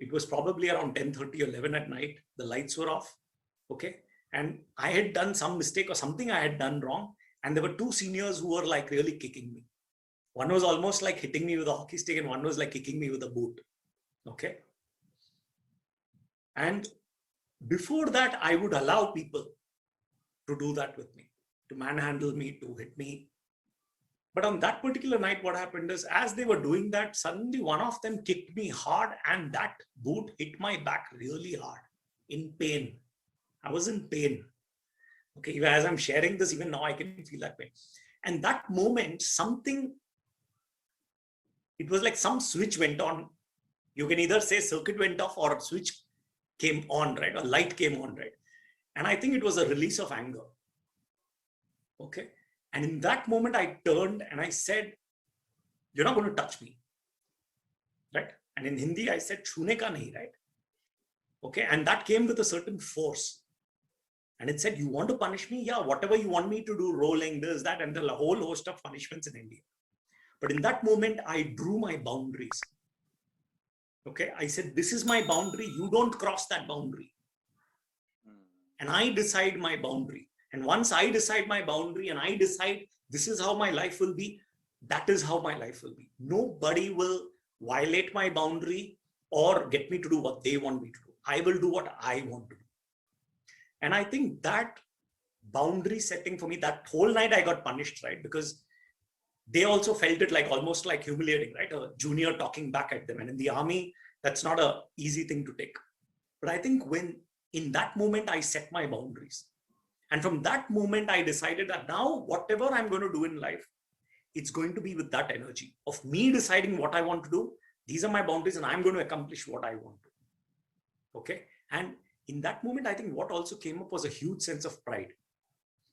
It was probably around 10:30 or 11 at night. The lights were off. Okay. And I had done some mistake or something I had done wrong. And there were two seniors who were like really kicking me. One was almost like hitting me with a hockey stick and one was like kicking me with a boot. Okay. And before that, I would allow people to do that with me, to manhandle me, to hit me. But on that particular night, what happened is as they were doing that, suddenly one of them kicked me hard and that boot hit my back really hard in pain. I was in pain. Okay, even as I'm sharing this, even now I can feel that pain. And that moment, it was like some switch went on. You can either say circuit went off or switch came on, right? Or light came on, right? And I think it was a release of anger. Okay. And in that moment, I turned and I said, you're not going to touch me. Right. And in Hindi, I said, Chune ka nahi, right? Okay. And that came with a certain force. And it said, you want to punish me? Yeah, whatever you want me to do, rolling, this, that, and the whole host of punishments in India. But in that moment, I drew my boundaries. Okay. I said, this is my boundary. You don't cross that boundary. And I decide my boundary. And once I decide my boundary and I decide this is how my life will be, that is how my life will be. Nobody will violate my boundary or get me to do what they want me to do. I will do what I want to do. And I think that boundary setting for me, that whole night I got punished, right? Because they also felt it like almost like humiliating, right? A junior talking back at them. And in the army, that's not an easy thing to take. But I think when in that moment, I set my boundaries. And from that moment, I decided that now, whatever I'm going to do in life, it's going to be with that energy of me deciding what I want to do. These are my boundaries and I'm going to accomplish what I want to. Okay. And in that moment, I think what also came up was a huge sense of pride.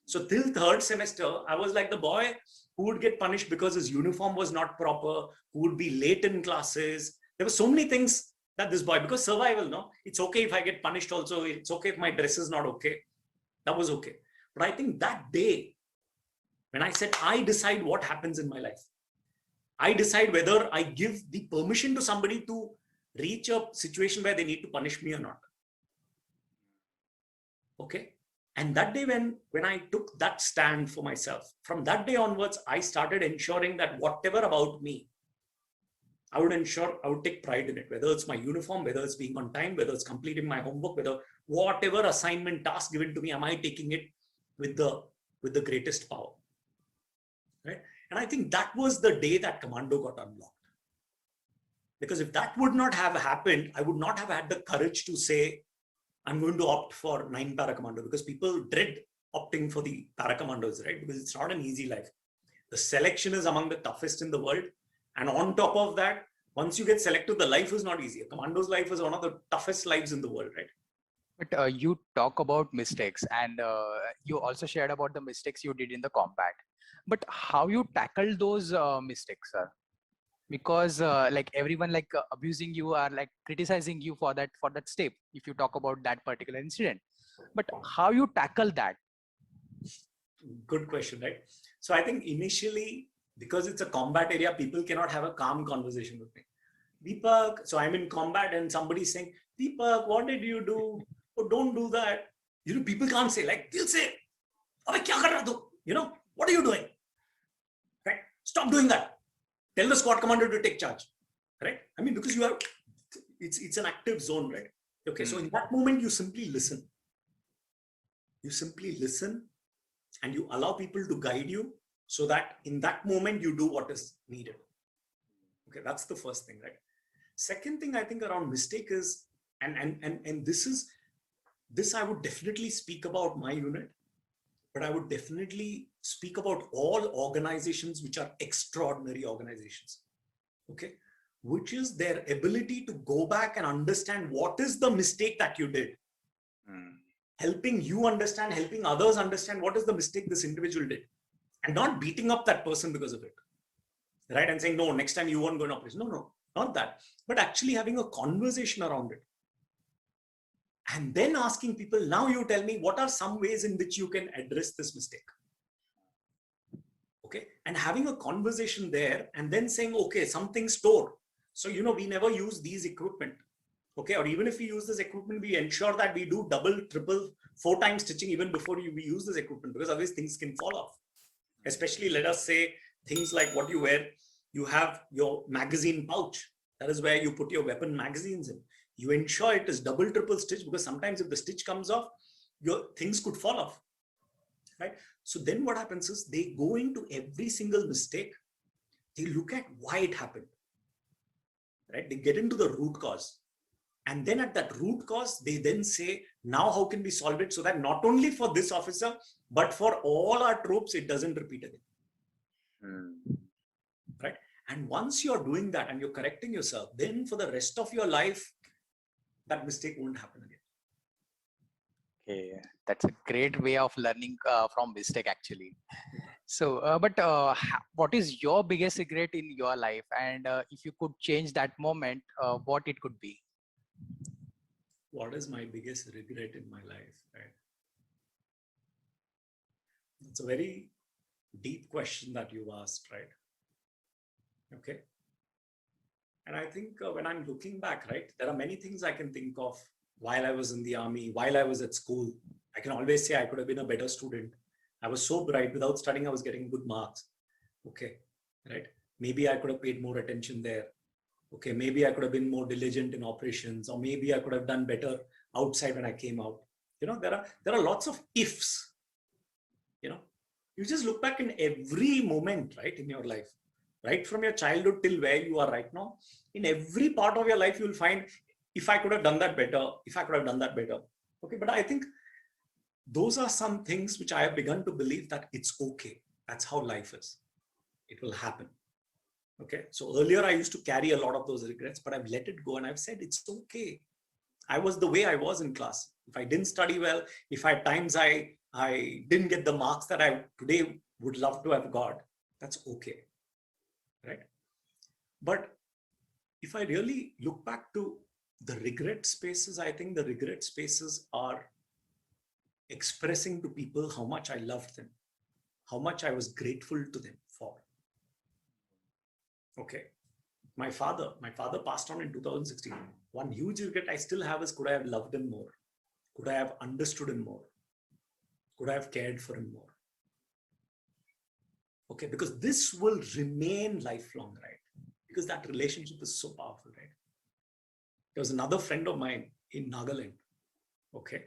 So till third semester, I was like the boy who would get punished because his uniform was not proper, who would be late in classes. There were so many things that this boy, because survival, no, it's okay if I get punished also. It's okay if my dress is not okay. That was okay. But I think that day, when I said, I decide what happens in my life, I decide whether I give the permission to somebody to reach a situation where they need to punish me or not. Okay. And that day when I took that stand for myself, from that day onwards, I started ensuring that whatever about me, I would ensure I would take pride in it, whether it's my uniform, whether it's being on time, whether it's completing my homework, whether whatever assignment task given to me, am I taking it with the greatest power, right? And I think that was the day that Commando got unlocked. Because if that would not have happened, I would not have had the courage to say, I'm going to opt for 9 para commando, because people dread opting for the para commandos, right? Because it's not an easy life. The selection is among the toughest in the world. And on top of that, once you get selected, the life is not easy. A commando's life is one of the toughest lives in the world, right? But you talk about mistakes, and you also shared about the mistakes you did in the combat. But how you tackled those mistakes, sir? Because like everyone abusing you or like criticizing you for that step, if you talk about that particular incident. But how you tackle that? Good question, right? So I think initially, because it's a combat area, people cannot have a calm conversation with me. Deepak, so I'm in combat and somebody's saying, Deepak, what did you do? Oh, don't do that. You know, people can't say, like, they'll say, Abhi, kya kar raha tu? You know, what are you doing? Right? Stop doing that. Tell the squad commander to take charge. Right? I mean, because you have, it's an active zone, right? Okay, so in that moment, you simply listen. You simply listen and you allow people to guide you so that in that moment, you do what is needed. Okay, that's the first thing, right? Second thing I think around mistake is, and this I would definitely speak about my unit, but I would definitely speak about all organizations which are extraordinary organizations, okay? Which is their ability to go back and understand what is the mistake that you did. Helping you understand, helping others understand what is the mistake this individual did, and not beating up that person because of it, right? And saying, no, next time you won't go in operation. No, not that, but actually having a conversation around it. And then asking people, now you tell me, what are some ways in which you can address this mistake? Okay. And having a conversation there and then saying, okay, something store. So, you know, we never use these equipment. Okay, or even if we use this equipment, we ensure that we do double, triple, 4 times stitching even before we use this equipment, because otherwise things can fall off. Especially, let us say, things like what you wear. You have your magazine pouch. That is where you put your weapon magazines in. You ensure it is double, triple stitch, because sometimes if the stitch comes off, your things could fall off, right? So then what happens is they go into every single mistake. They look at why it happened, right? They get into the root cause. And then at that root cause, they then say, now how can we solve it so that not only for this officer, but for all our troops, it doesn't repeat again. Right? And once you're doing that and you're correcting yourself, then for the rest of your life, that mistake won't happen again. Okay, that's a great way of learning from mistake actually. So, what is your biggest regret in your life? And if you could change that moment, what it could be? What is my biggest regret in my life? Right? It's a very deep question that you asked, right? Okay. And I think when I'm looking back, right, there are many things I can think of while I was in the army, while I was at school. I can always say I could have been a better student. I was so bright. Without studying, I was getting good marks. Okay. Right. Maybe I could have paid more attention there. Okay. Maybe I could have been more diligent in operations, or maybe I could have done better outside when I came out. You know, there are lots of ifs. You know, you just look back in every moment, right, in your life, right from your childhood till where you are right now. In every part of your life, you will find, if I could have done that better, if I could have done that better. Okay, but I think those are some things which I have begun to believe that it's okay. That's how life is. It will happen. Okay, so earlier I used to carry a lot of those regrets, but I've let it go and I've said it's okay. I was the way I was in class. If I didn't study well, if at times I didn't get the marks that I today would love to have got, that's okay, right? But if I really look back to the regret spaces, I think the regret spaces are expressing to people how much I loved them, how much I was grateful to them for. Okay. My father passed on in 2016. One huge regret I still have is, could I have loved him more? Could I have understood him more? Could I have cared for him more? Okay, because this will remain lifelong, right? Because that relationship is so powerful, right? There was another friend of mine in Nagaland. Okay.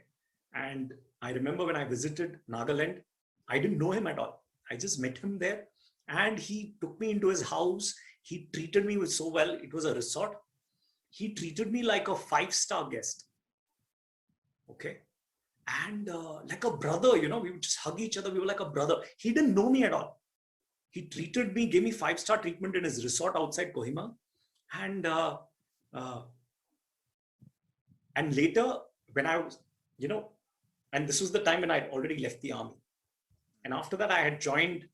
And I remember when I visited Nagaland, I didn't know him at all. I just met him there and he took me into his house. He treated me so well. It was a resort. He treated me like a 5-star guest. Okay. And like a brother, you know, we would just hug each other. We were like a brother. He didn't know me at all. He treated me, gave me 5-star treatment in his resort outside Kohima. And later when I was, you know, and this was the time when I had already left the army. And after that, I had joined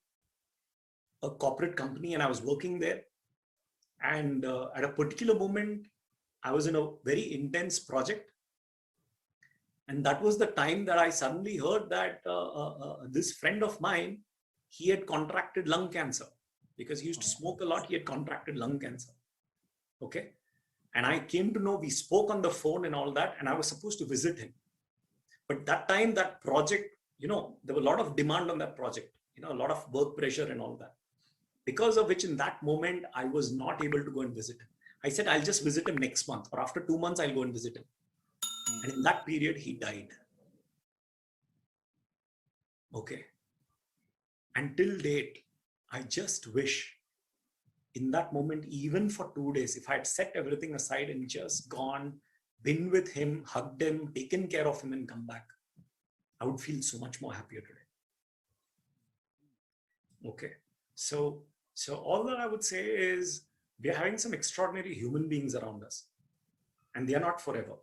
a corporate company and I was working there. And at a particular moment, I was in a very intense project. And that was the time that I suddenly heard that this friend of mine, he had contracted lung cancer because he used to smoke a lot. He had contracted lung cancer. Okay. And I came to know, we spoke on the phone and all that, and I was supposed to visit him. But that time, that project, you know, there was a lot of demand on that project, you know, a lot of work pressure and all that. Because of which in that moment, I was not able to go and visit him. I said, I'll just visit him next month, or after 2 months, I'll go and visit him. And in that period, he died. Okay. Until date, I just wish in that moment, even for 2 days, if I had set everything aside and just gone, been with him, hugged him, taken care of him and come back, I would feel so much more happier today. Okay. So all that I would say is we are having some extraordinary human beings around us and they are not forever.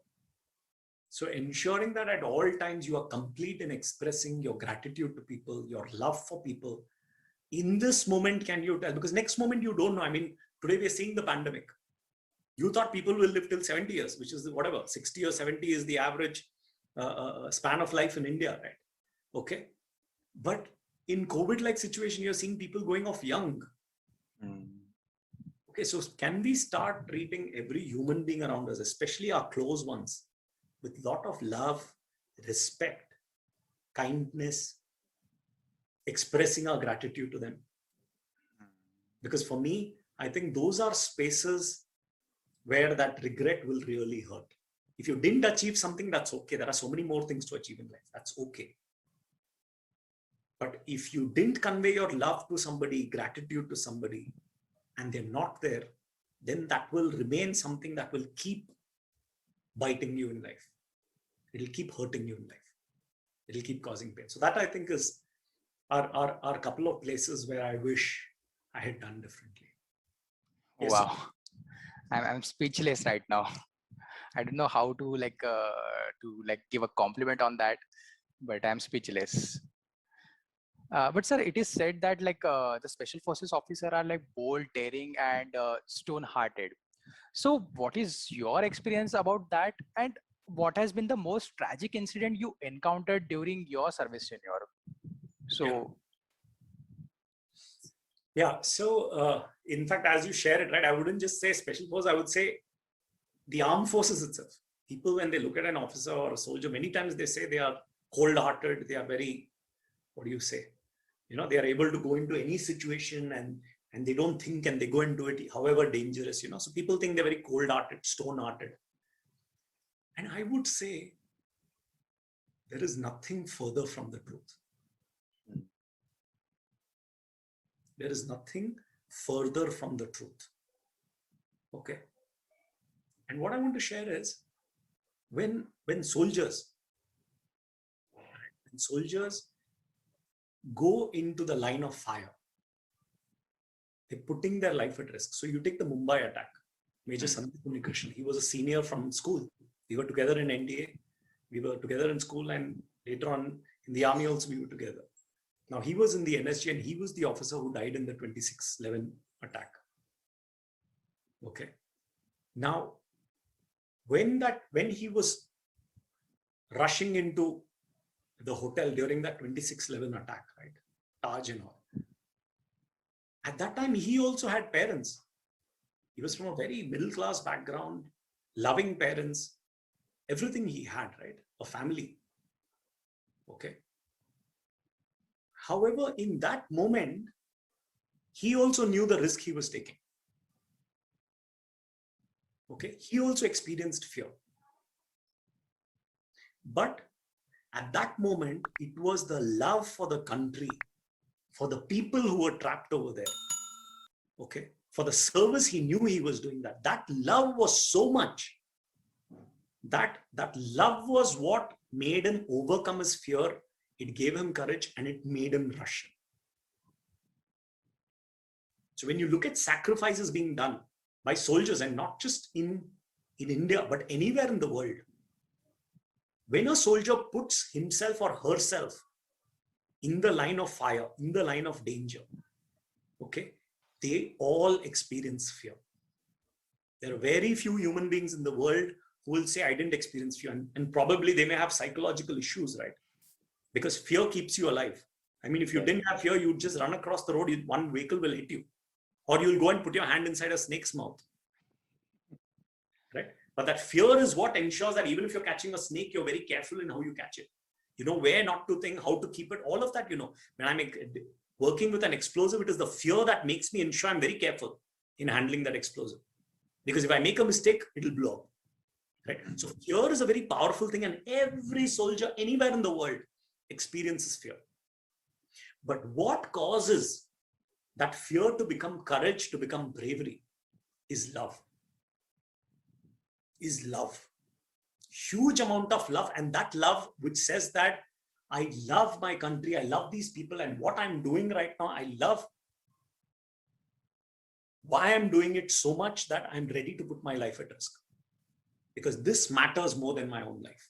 So ensuring that at all times you are complete in expressing your gratitude to people, your love for people. In this moment, can you tell? Because next moment you don't know. I mean, today we are seeing the pandemic. You thought people will live till 70 years, which is whatever, 60 or 70 is the average span of life in India, right? Okay. But in COVID-like situation, you're seeing people going off young. Okay, so can we start treating every human being around us, especially our close ones, with a lot of love, respect, kindness, expressing our gratitude to them? Because for me, I think those are spaces where that regret will really hurt. If you didn't achieve something, that's okay. There are so many more things to achieve in life. That's okay. But if you didn't convey your love to somebody, gratitude to somebody, and they're not there, then that will remain something that will keep biting you in life. It'll keep hurting you in life. It'll keep causing pain. So that I think is are couple of places where I wish I had done differently. Yes. Wow, I'm speechless right now. I don't know how to give a compliment on that, but I'm speechless. But sir, it is said that the special forces officer are like bold, daring, and stone-hearted. So, what is your experience about that, and what has been the most tragic incident you encountered during your service tenure? So, Yeah. So, in fact, as you share it, right, I wouldn't just say special force. I would say the armed forces itself. People, when they look at an officer or a soldier, many times they say they are cold-hearted. They are very, what do you say? They are able to go into any situation and they don't think and they go into it, however dangerous. So people think they're very cold-hearted, stone-hearted. And I would say there is nothing further from the truth. There is nothing further from the truth. Okay. And what I want to share is when soldiers go into the line of fire, they're putting their life at risk. So you take the Mumbai attack, Major Sandeep Unnikrishnan. He was a senior from school. We were together in NDA. We were together in school, and later on in the army also we were together. Now he was in the NSG and he was the officer who died in the 26/11 attack. Okay. Now, when he was rushing into the hotel during that 26/11 attack, right? Taj and all. At that time, he also had parents. He was from a very middle-class background, loving parents, everything he had, right? A family. Okay. However, in that moment, he also knew the risk he was taking. Okay. He also experienced fear. But at that moment, it was the love for the country, for the people who were trapped over there. Okay. For the service he knew he was doing that. That love was so much. That love was what made him overcome his fear. It gave him courage and it made him rush. So when you look at sacrifices being done by soldiers, and not just in India, but anywhere in the world, when a soldier puts himself or herself in the line of fire, in the line of danger, okay, they all experience fear. There are very few human beings in the world who will say, I didn't experience fear. And probably they may have psychological issues, right? Because fear keeps you alive. I mean, if you didn't have fear, you'd just run across the road, one vehicle will hit you. Or you'll go and put your hand inside a snake's mouth. Right? But that fear is what ensures that even if you're catching a snake, you're very careful in how you catch it. You know where not to think, how to keep it, all of that, When I'm working with an explosive, it is the fear that makes me ensure I'm very careful in handling that explosive. Because if I make a mistake, it'll blow up. Right? So fear is a very powerful thing, and every soldier anywhere in the world experiences fear. But what causes that fear to become courage, to become bravery, is love. Is love. Huge amount of love. And that love which says that I love my country, I love these people, and what I'm doing right now, I love why I'm doing it so much that I'm ready to put my life at risk. Because this matters more than my own life.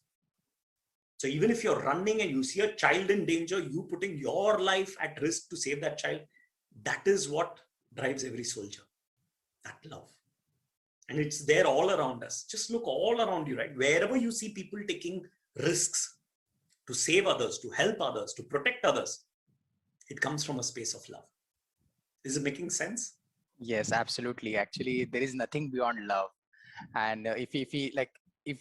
So even if you're running and you see a child in danger, you putting your life at risk to save that child, that is what drives every soldier. That love. And it's there all around us. Just look all around you, right? Wherever you see people taking risks to save others, to help others, to protect others, it comes from a space of love. Is it making sense? Yes, absolutely. Actually, there is nothing beyond love. And if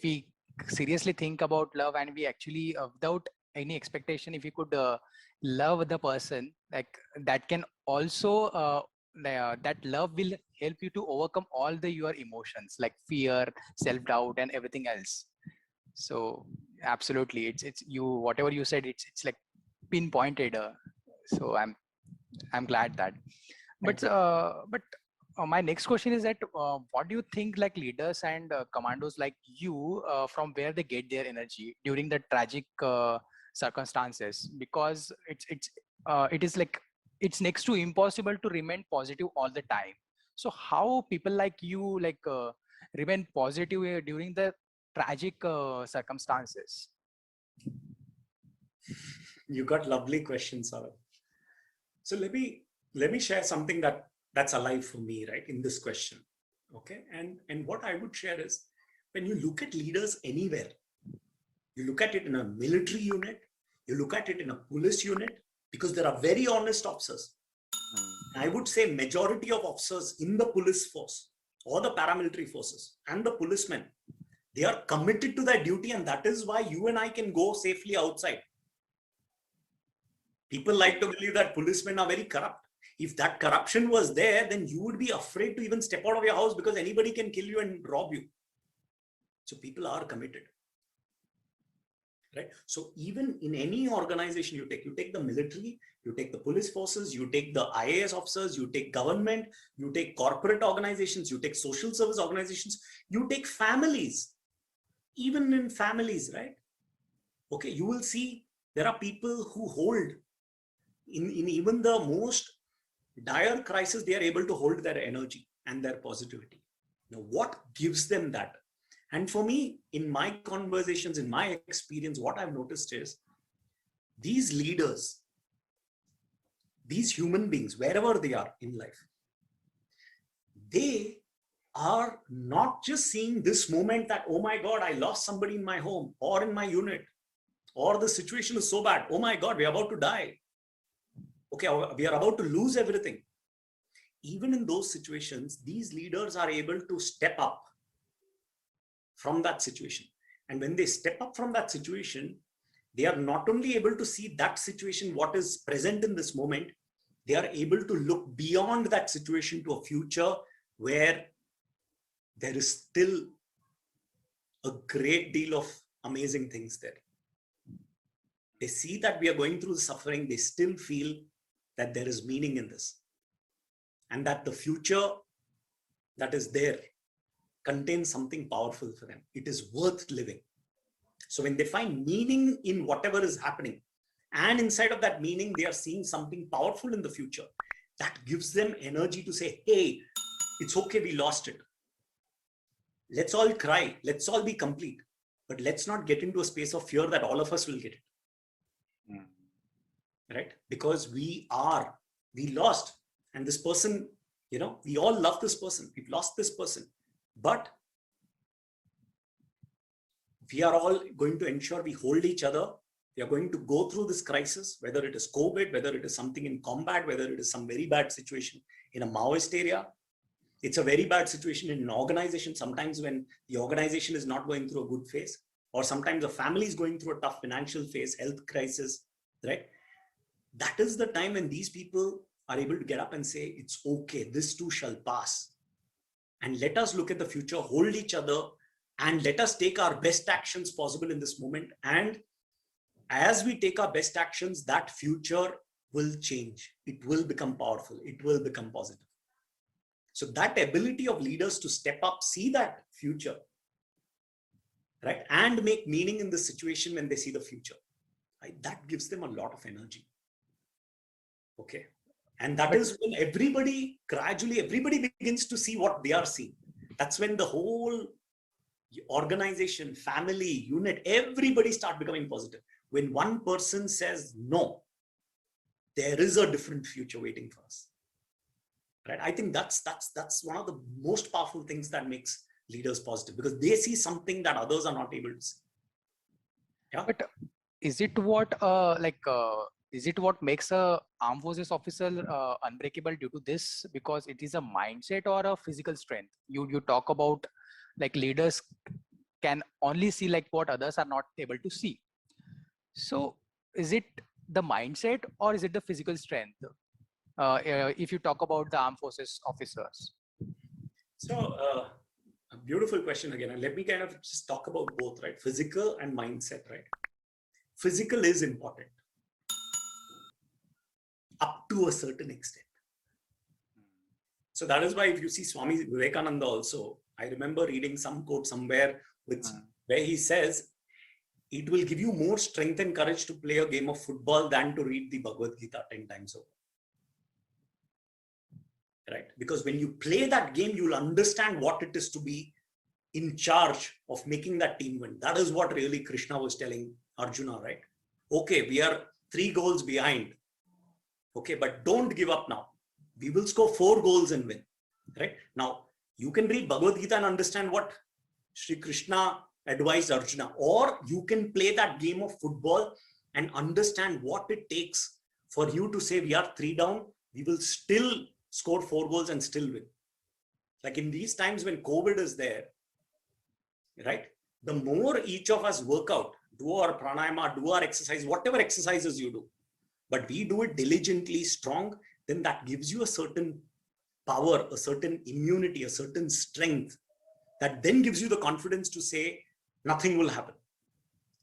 we seriously think about love, and we actually, without any expectation, if we could love the person, like that can also, that love will help you to overcome all the your emotions like fear, self-doubt, and everything else. So absolutely, it's you, whatever you said, it's like pinpointed. So I'm glad that. Thank But you. my next question is that what do you think like leaders and commandos like you, from where they get their energy during the tragic circumstances? Because it is like it's next to impossible to remain positive all the time. So how people like you remain positive during the tragic circumstances? You got lovely questions, Saurabh. So let me share something that's alive for me, right, in this question. Okay. And what I would share is, when you look at leaders anywhere, you look at it in a military unit, you look at it in a police unit, because there are very honest officers. I would say majority of officers in the police force or the paramilitary forces and the policemen, they are committed to their duty, and that is why you and I can go safely outside. People like to believe that policemen are very corrupt. If that corruption was there, then you would be afraid to even step out of your house, because anybody can kill you and rob you. So people are committed, right? So even in any organization you take the military, you take the police forces, you take the IAS officers, you take government, you take corporate organizations, you take social service organizations, you take families, even in families, right? Okay, you will see there are people who hold in even the most dire crisis, they are able to hold their energy and their positivity. Now, what gives them that? And for me, in my conversations, in my experience, what I've noticed is these leaders, these human beings, wherever they are in life, they are not just seeing this moment that, oh my God, I lost somebody in my home or in my unit, or the situation is so bad. Oh my God, we're about to die. Okay, we are about to lose everything. Even in those situations, these leaders are able to step up from that situation. And when they step up from that situation, they are not only able to see that situation, what is present in this moment, they are able to look beyond that situation to a future where there is still a great deal of amazing things there. They see that we are going through the suffering, they still feel that there is meaning in this, and that the future that is there contains something powerful for them. It is worth living. So when they find meaning in whatever is happening, and inside of that meaning, they are seeing something powerful in the future, that gives them energy to say, hey, it's okay, we lost it. Let's all cry. Let's all be complete. But let's not get into a space of fear that all of us will get it. Right? Because we lost. And this person, we all love this person. We've lost this person. But we are all going to ensure we hold each other. We are going to go through this crisis, whether it is COVID, whether it is something in combat, whether it is some very bad situation in a Maoist area. It's a very bad situation in an organization, sometimes when the organization is not going through a good phase, or sometimes a family is going through a tough financial phase, health crisis, right? That is the time when these people are able to get up and say, it's okay, this too shall pass. And let us look at the future, hold each other, and let us take our best actions possible in this moment. And as we take our best actions, that future will change. It will become powerful. It will become positive. So that ability of leaders to step up, see that future, right, and make meaning in the situation when they see the future, right, that gives them a lot of energy. Okay. And that is when everybody begins to see what they are seeing. That's when the whole organization, family, unit, everybody start becoming positive. When one person says, no, there is a different future waiting for us. Right? I think that's one of the most powerful things that makes leaders positive, because they see something that others are not able to see. Yeah. But is it what is it what makes a armed forces officer unbreakable due to this? Because it is a mindset or a physical strength. You talk about like leaders can only see like what others are not able to see. So is it the mindset or is it the physical strength? If you talk about the armed forces officers. So a beautiful question again, and let me kind of just talk about both, right? Physical and mindset, right? Physical is important up to a certain extent. So that is why if you see Swami Vivekananda also, I remember reading some quote somewhere where he says, it will give you more strength and courage to play a game of football than to read the Bhagavad Gita 10 times over. Right? Because when you play that game, you'll understand what it is to be in charge of making that team win. That is what really Krishna was telling Arjuna, right? Okay, we are 3 goals behind. Okay, but don't give up now. We will score 4 goals and win. Right? Now, you can read Bhagavad Gita and understand what Sri Krishna advised Arjuna, or you can play that game of football and understand what it takes for you to say we are 3 down, we will still score 4 goals and still win. Like in these times when COVID is there, right? The more each of us work out, do our pranayama, do our exercise, whatever exercises you do, but we do it diligently, strong, then that gives you a certain power, a certain immunity, a certain strength that then gives you the confidence to say, nothing will happen.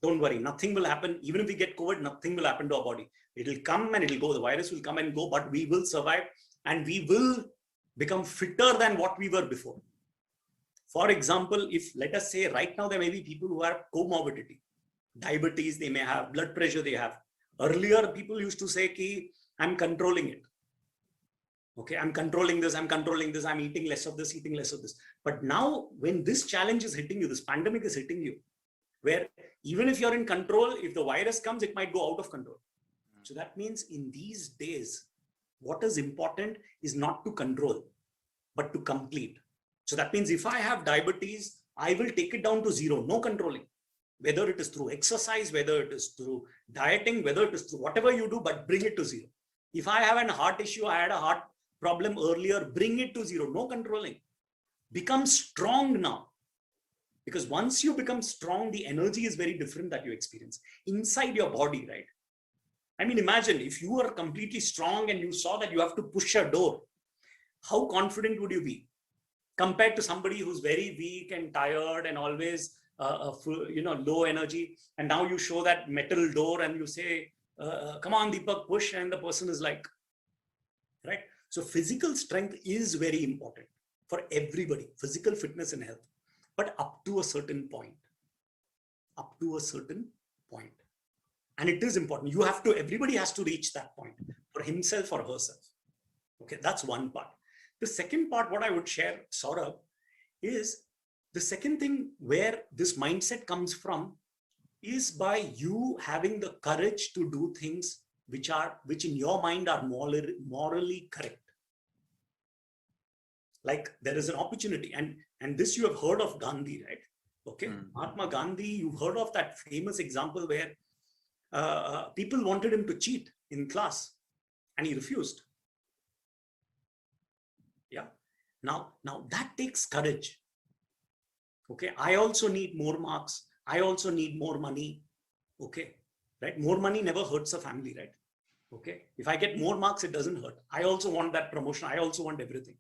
Don't worry, nothing will happen. Even if we get COVID, nothing will happen to our body. It'll come and it'll go. The virus will come and go, but we will survive and we will become fitter than what we were before. For example, if let us say right now, there may be people who have comorbidity, diabetes, they may have blood pressure, they have. Earlier, people used to say, ki, I'm controlling it. Okay, I'm controlling this, I'm eating less of this, eating less of this. But now when this challenge is hitting you, this pandemic is hitting you, where even if you're in control, if the virus comes, it might go out of control. So that means in these days, what is important is not to control, but to complete. So that means if I have diabetes, I will take it down to 0, no controlling. Whether it is through exercise, whether it is through dieting, whether it is through whatever you do, but bring it to 0. If I have a heart issue, I had a heart problem earlier, bring it to 0, no controlling. Become strong now. Because once you become strong, the energy is very different that you experience inside your body, right? I mean, imagine if you are completely strong and you saw that you have to push a door, how confident would you be compared to somebody who's very weak and tired and always, low energy. And now you show that metal door and you say, come on, Deepak, push. And the person is like, right? So physical strength is very important for everybody, physical fitness and health, but up to a certain point, And it is important. Everybody has to reach that point for himself or herself. Okay, that's one part. The second part, what I would share, Saurabh, is the second thing where this mindset comes from is by you having the courage to do things which in your mind are morally correct. Like there is an opportunity, and this you have heard of Gandhi, right? Okay, Mahatma Gandhi, you've heard of that famous example where people wanted him to cheat in class and he refused. Yeah. Now that takes courage. Okay. I also need more marks. I also need more money. Okay. Right. More money never hurts a family, right? Okay. If I get more marks, it doesn't hurt. I also want that promotion. I also want everything.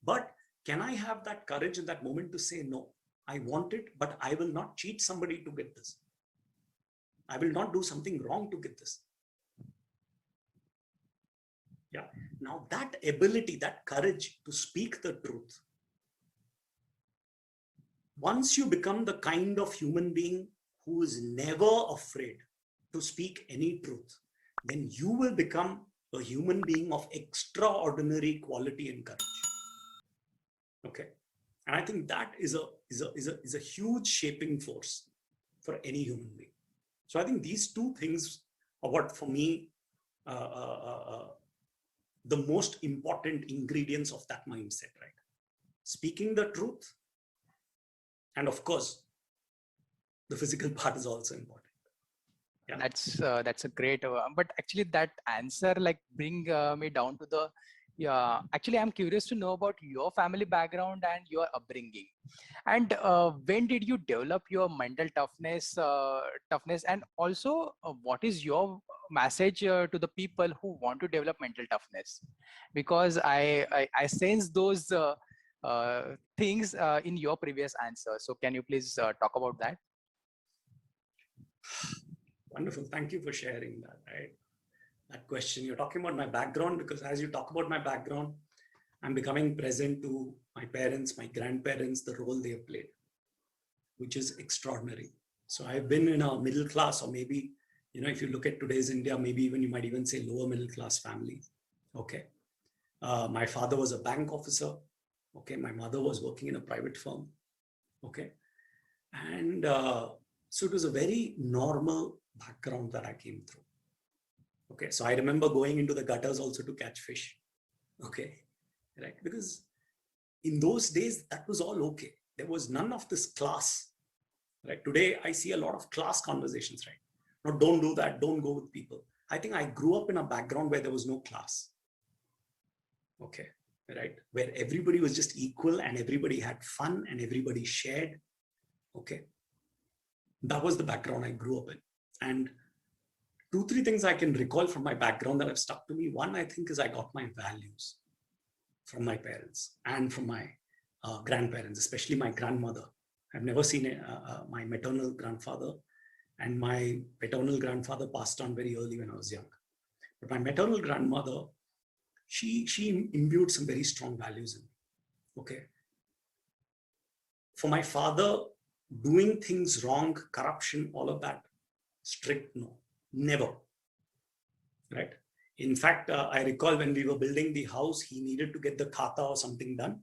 But can I have that courage in that moment to say, no, I want it, but I will not cheat somebody to get this. I will not do something wrong to get this. Yeah. Now that ability, that courage to speak the truth. Once you become the kind of human being who is never afraid to speak any truth, then you will become a human being of extraordinary quality and courage. Okay. And I think that is a huge shaping force for any human being. So I think these two things are what, for me, the most important ingredients of that mindset, right? Speaking the truth. And of course, the physical part is also important. Yeah. That's a great. But actually, that answer like bring me down to the. Yeah, actually, I'm curious to know about your family background and your upbringing, and when did you develop your mental toughness? Toughness, and also, what is your message to the people who want to develop mental toughness? Because I sense those things in your previous answer. So, can you please talk about that? Wonderful. Thank you for sharing that. Right. That question. You're talking about my background because as you talk about my background, I'm becoming present to my parents, my grandparents, the role they have played, which is extraordinary. So I've been in a middle class, or maybe, if you look at today's India, maybe even you might even say lower middle class family. Okay. My father was a bank officer. Okay. My mother was working in a private firm. Okay. And so it was a very normal background that I came through. Okay. So I remember going into the gutters also to catch fish. Okay. Right. Because in those days, that was all okay. There was none of this class. Right. Today, I see a lot of class conversations, right? No, don't do that. Don't go with people. I think I grew up in a background where there was no class. Okay. Right. Where everybody was just equal and everybody had fun and everybody shared. Okay. That was the background I grew up in. And 2, 3 things I can recall from my background that have stuck to me. One, I think, is I got my values from my parents and from my grandparents, especially my grandmother. I've never seen my maternal grandfather, and my paternal grandfather passed on very early when I was young. But my maternal grandmother, she imbued some very strong values in me. Okay. For my father, doing things wrong, corruption, all of that, strict no, never. Right. In fact, I recall when we were building the house, he needed to get the khata or something done.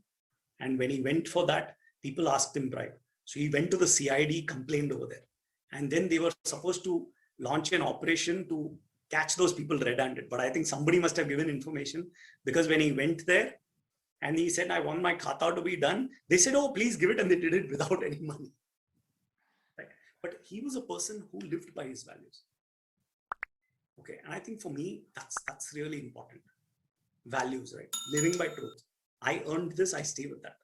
And when he went for that, people asked him bribe. So he went to the CID, complained over there. And then they were supposed to launch an operation to catch those people red-handed. But I think somebody must have given information, because when he went there and he said, I want my khata to be done, they said, oh, please give it. And they did it without any money. Right? But he was a person who lived by his values. Okay. And I think for me, that's really important. Values, right? Living by truth. I earned this, I stay with that.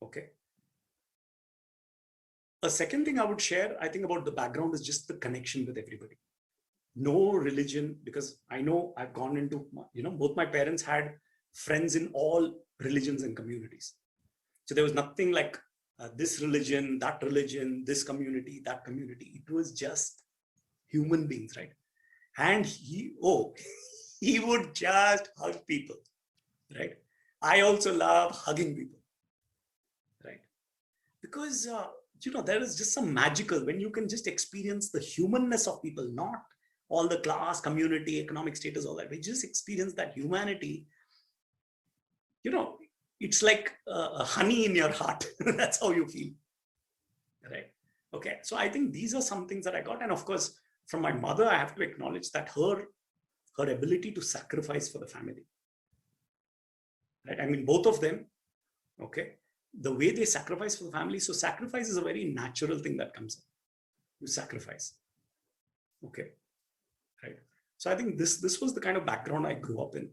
Okay. A second thing I would share, I think, about the background is just the connection with everybody. No religion, because I know I've gone into, both my parents had friends in all religions and communities. So there was nothing like this religion, this community, that community. It was just human beings, right? And he would just hug people, right? I also love hugging people, right? Because, there is just some magical when you can just experience the humanness of people, not all the class, community, economic status, all that. We just experience that humanity. It's like honey in your heart. That's how you feel, right? Okay. So I think these are some things that I got. And of course, from my mother, I have to acknowledge that her ability to sacrifice for the family, right? I mean, both of them, okay, the way they sacrifice for the family. So sacrifice is a very natural thing that comes in. You sacrifice. Okay. Right. So I think this was the kind of background I grew up in.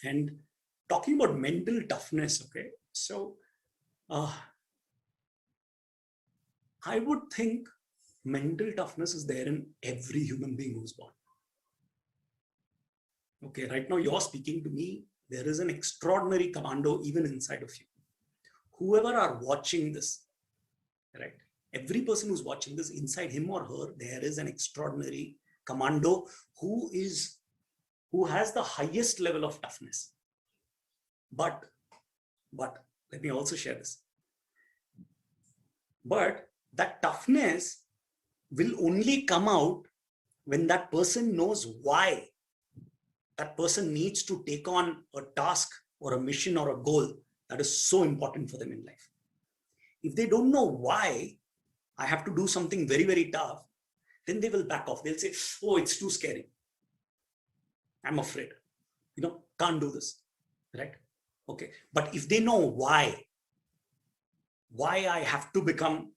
And talking about mental toughness, okay. So I would think mental toughness is there in every human being who's born. Okay. Right now you're speaking to me. There is an extraordinary commando even inside of you. Whoever are watching this, right? Every person who's watching this, inside him or her, there is an extraordinary commando who has the highest level of toughness. But let me also share this. But that toughness will only come out when that person knows why that person needs to take on a task or a mission or a goal that is so important for them in life. If they don't know why I have to do something very, very tough, then they will back off. They'll say, oh, it's too scary. I'm afraid, can't do this, right? Okay. But if they know why I have to become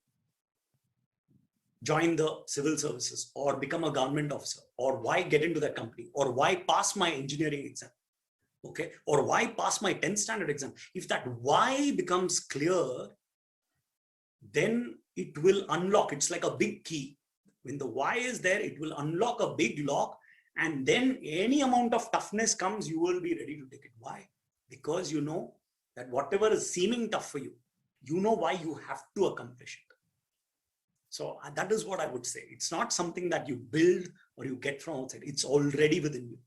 join the civil services or become a government officer, or why get into that company, or why pass my engineering exam, okay, or why pass my 10th standard exam. If that why becomes clear, then it will unlock. It's like a big key. When the why is there, it will unlock a big lock, and then any amount of toughness comes, you will be ready to take it. Why? Because you know that whatever is seeming tough for you, you know why you have to accomplish it. So that is what I would say. It's not something that you build or you get from outside. It's already within you.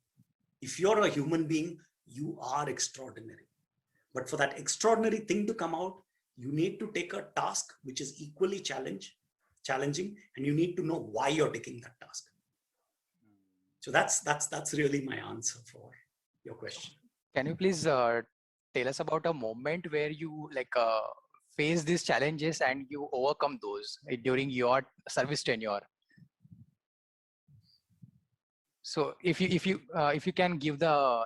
If you're a human being, you are extraordinary. But for that extraordinary thing to come out, you need to take a task which is equally challenging, and you need to know why you're taking that task. So that's really my answer for your question. Can you please tell us about a moment where you face these challenges and you overcome those during your service tenure? So if you can give the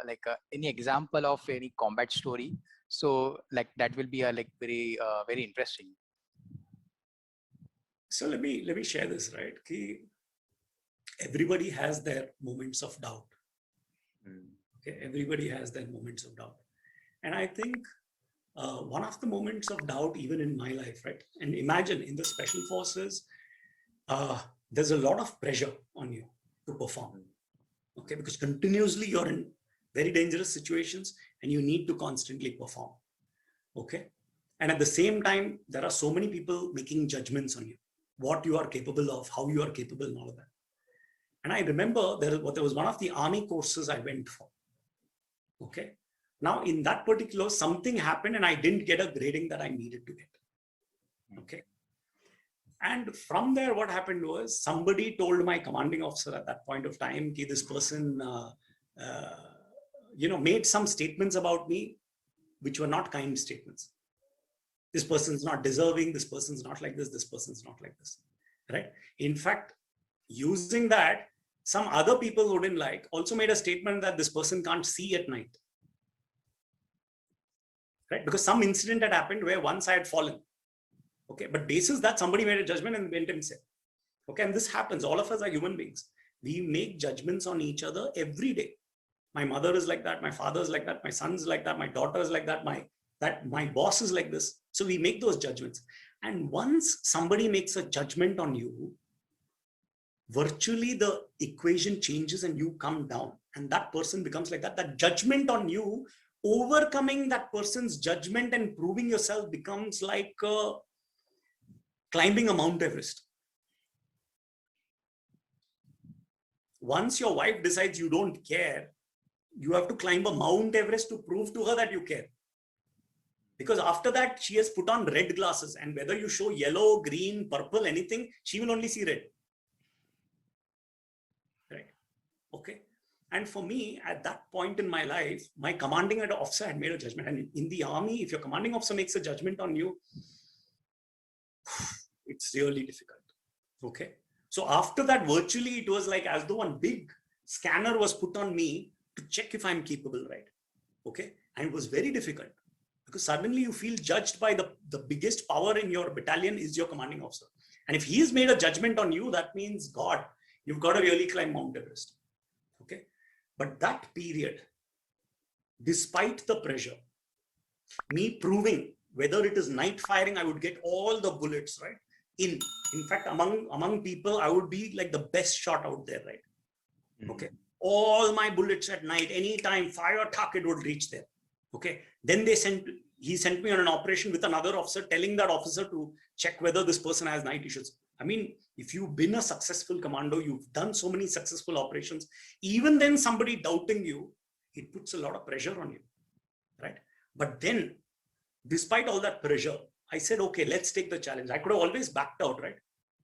any example of any combat story, so that will be a very interesting. So let me share this, right? Everybody has their moments of doubt. Okay, everybody has their moments of doubt, and I think one of the moments of doubt, even in my life, right? And imagine in the special forces, there's a lot of pressure on you to perform. Okay, because continuously you're in very dangerous situations and you need to constantly perform. Okay, and at the same time, there are so many people making judgments on you, what you are capable of, how you are capable, and all of that. And I remember there was one of the army courses I went for. Okay, now in that particular, something happened and I didn't get a grading that I needed to get. Okay. And from there, what happened was somebody told my commanding officer at that point of time, this person, made some statements about me, which were not kind statements. This person's not deserving. This person's not like this. This person's not like this. Right. In fact, using that, some other people who didn't like also made a statement that this person can't see at night. Right. Because some incident had happened where once I had fallen. Okay, but basis that somebody made a judgment and went and said, okay, and this happens. All of us are human beings. We make judgments on each other every day. My mother is like that. My father is like that. My son's like that. My daughter is like that. My boss is like this. So we make those judgments. And once somebody makes a judgment on you, virtually the equation changes and you come down. And that person becomes like that. That judgment on you, overcoming that person's judgment and proving yourself becomes like climbing a Mount Everest. Once your wife decides you don't care, you have to climb a Mount Everest to prove to her that you care. Because after that, she has put on red glasses, and whether you show yellow, green, purple, anything, she will only see red. Right? Okay. And for me, at that point in my life, my commanding officer had made a judgment. And in the army, if your commanding officer makes a judgment on you, it's really difficult. Okay. So after that, virtually it was like as though one big scanner was put on me to check if I'm capable, right? Okay. And it was very difficult because suddenly you feel judged by the biggest power in your battalion is your commanding officer. And if he's made a judgment on you, that means, God, you've got to really climb Mount Everest. Okay. But that period, despite the pressure, me proving whether it is night firing, I would get all the bullets, right? In fact, among people, I would be like the best shot out there, right? Okay. All my bullets at night, anytime fire target would reach there. Okay. Then he sent me on an operation with another officer, telling that officer to check whether this person has night issues. I mean, if you've been a successful commando, you've done so many successful operations, even then somebody doubting you, it puts a lot of pressure on you, right? But then, despite all that pressure, I said, okay, let's take the challenge. I could have always backed out, right?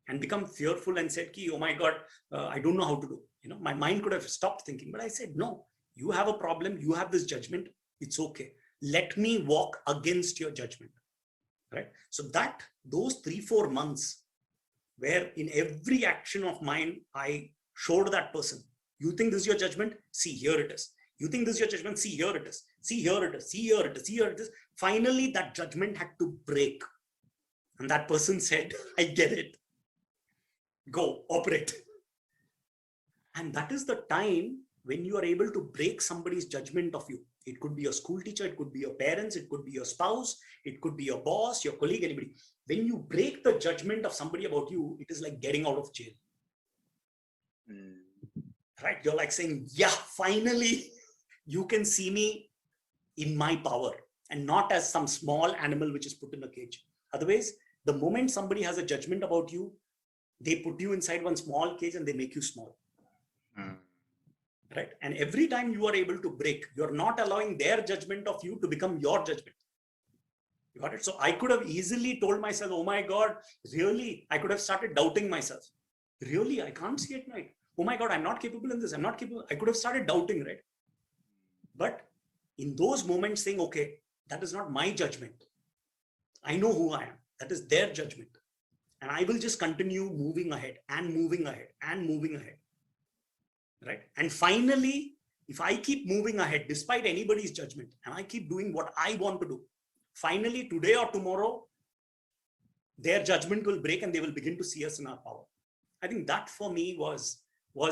And become fearful and said, oh my God, I don't know how to do. My mind could have stopped thinking, but I said, no, you have a problem. You have this judgment. It's okay. Let me walk against your judgment, right? So those 3-4 months where in every action of mine, I showed that person, you think this is your judgment? See, here it is. You think this is your judgment? See, here it is. See, here it is. See, here it is. See, here it is. Finally, that judgment had to break. And that person said, I get it. go operate. And that is the time when you are able to break somebody's judgment of you. It could be your school teacher, it could be your parents, it could be your spouse, it could be your boss, your colleague, anybody. When you break the judgment of somebody about you, it is like getting out of jail. Right? You're like saying, yeah, finally you can see me in my power and not as some small animal which is put in a cage. Otherwise, the moment somebody has a judgment about you, they put you inside one small cage and they make you small. Right? And every time you are able to break, you're not allowing their judgment of you to become your judgment. You got it? So I could have easily told myself, oh my God, really? I could have started doubting myself. Really? I can't see at night. Oh my God, I'm not capable in this. I'm not capable. I could have started doubting, right? But in those moments saying, okay, that is not my judgment. I know who I am. That is their judgment. And I will just continue moving ahead and moving ahead and moving ahead. Right? And finally, if I keep moving ahead despite anybody's judgment and I keep doing what I want to do, finally today or tomorrow, their judgment will break and they will begin to see us in our power. I think that for me was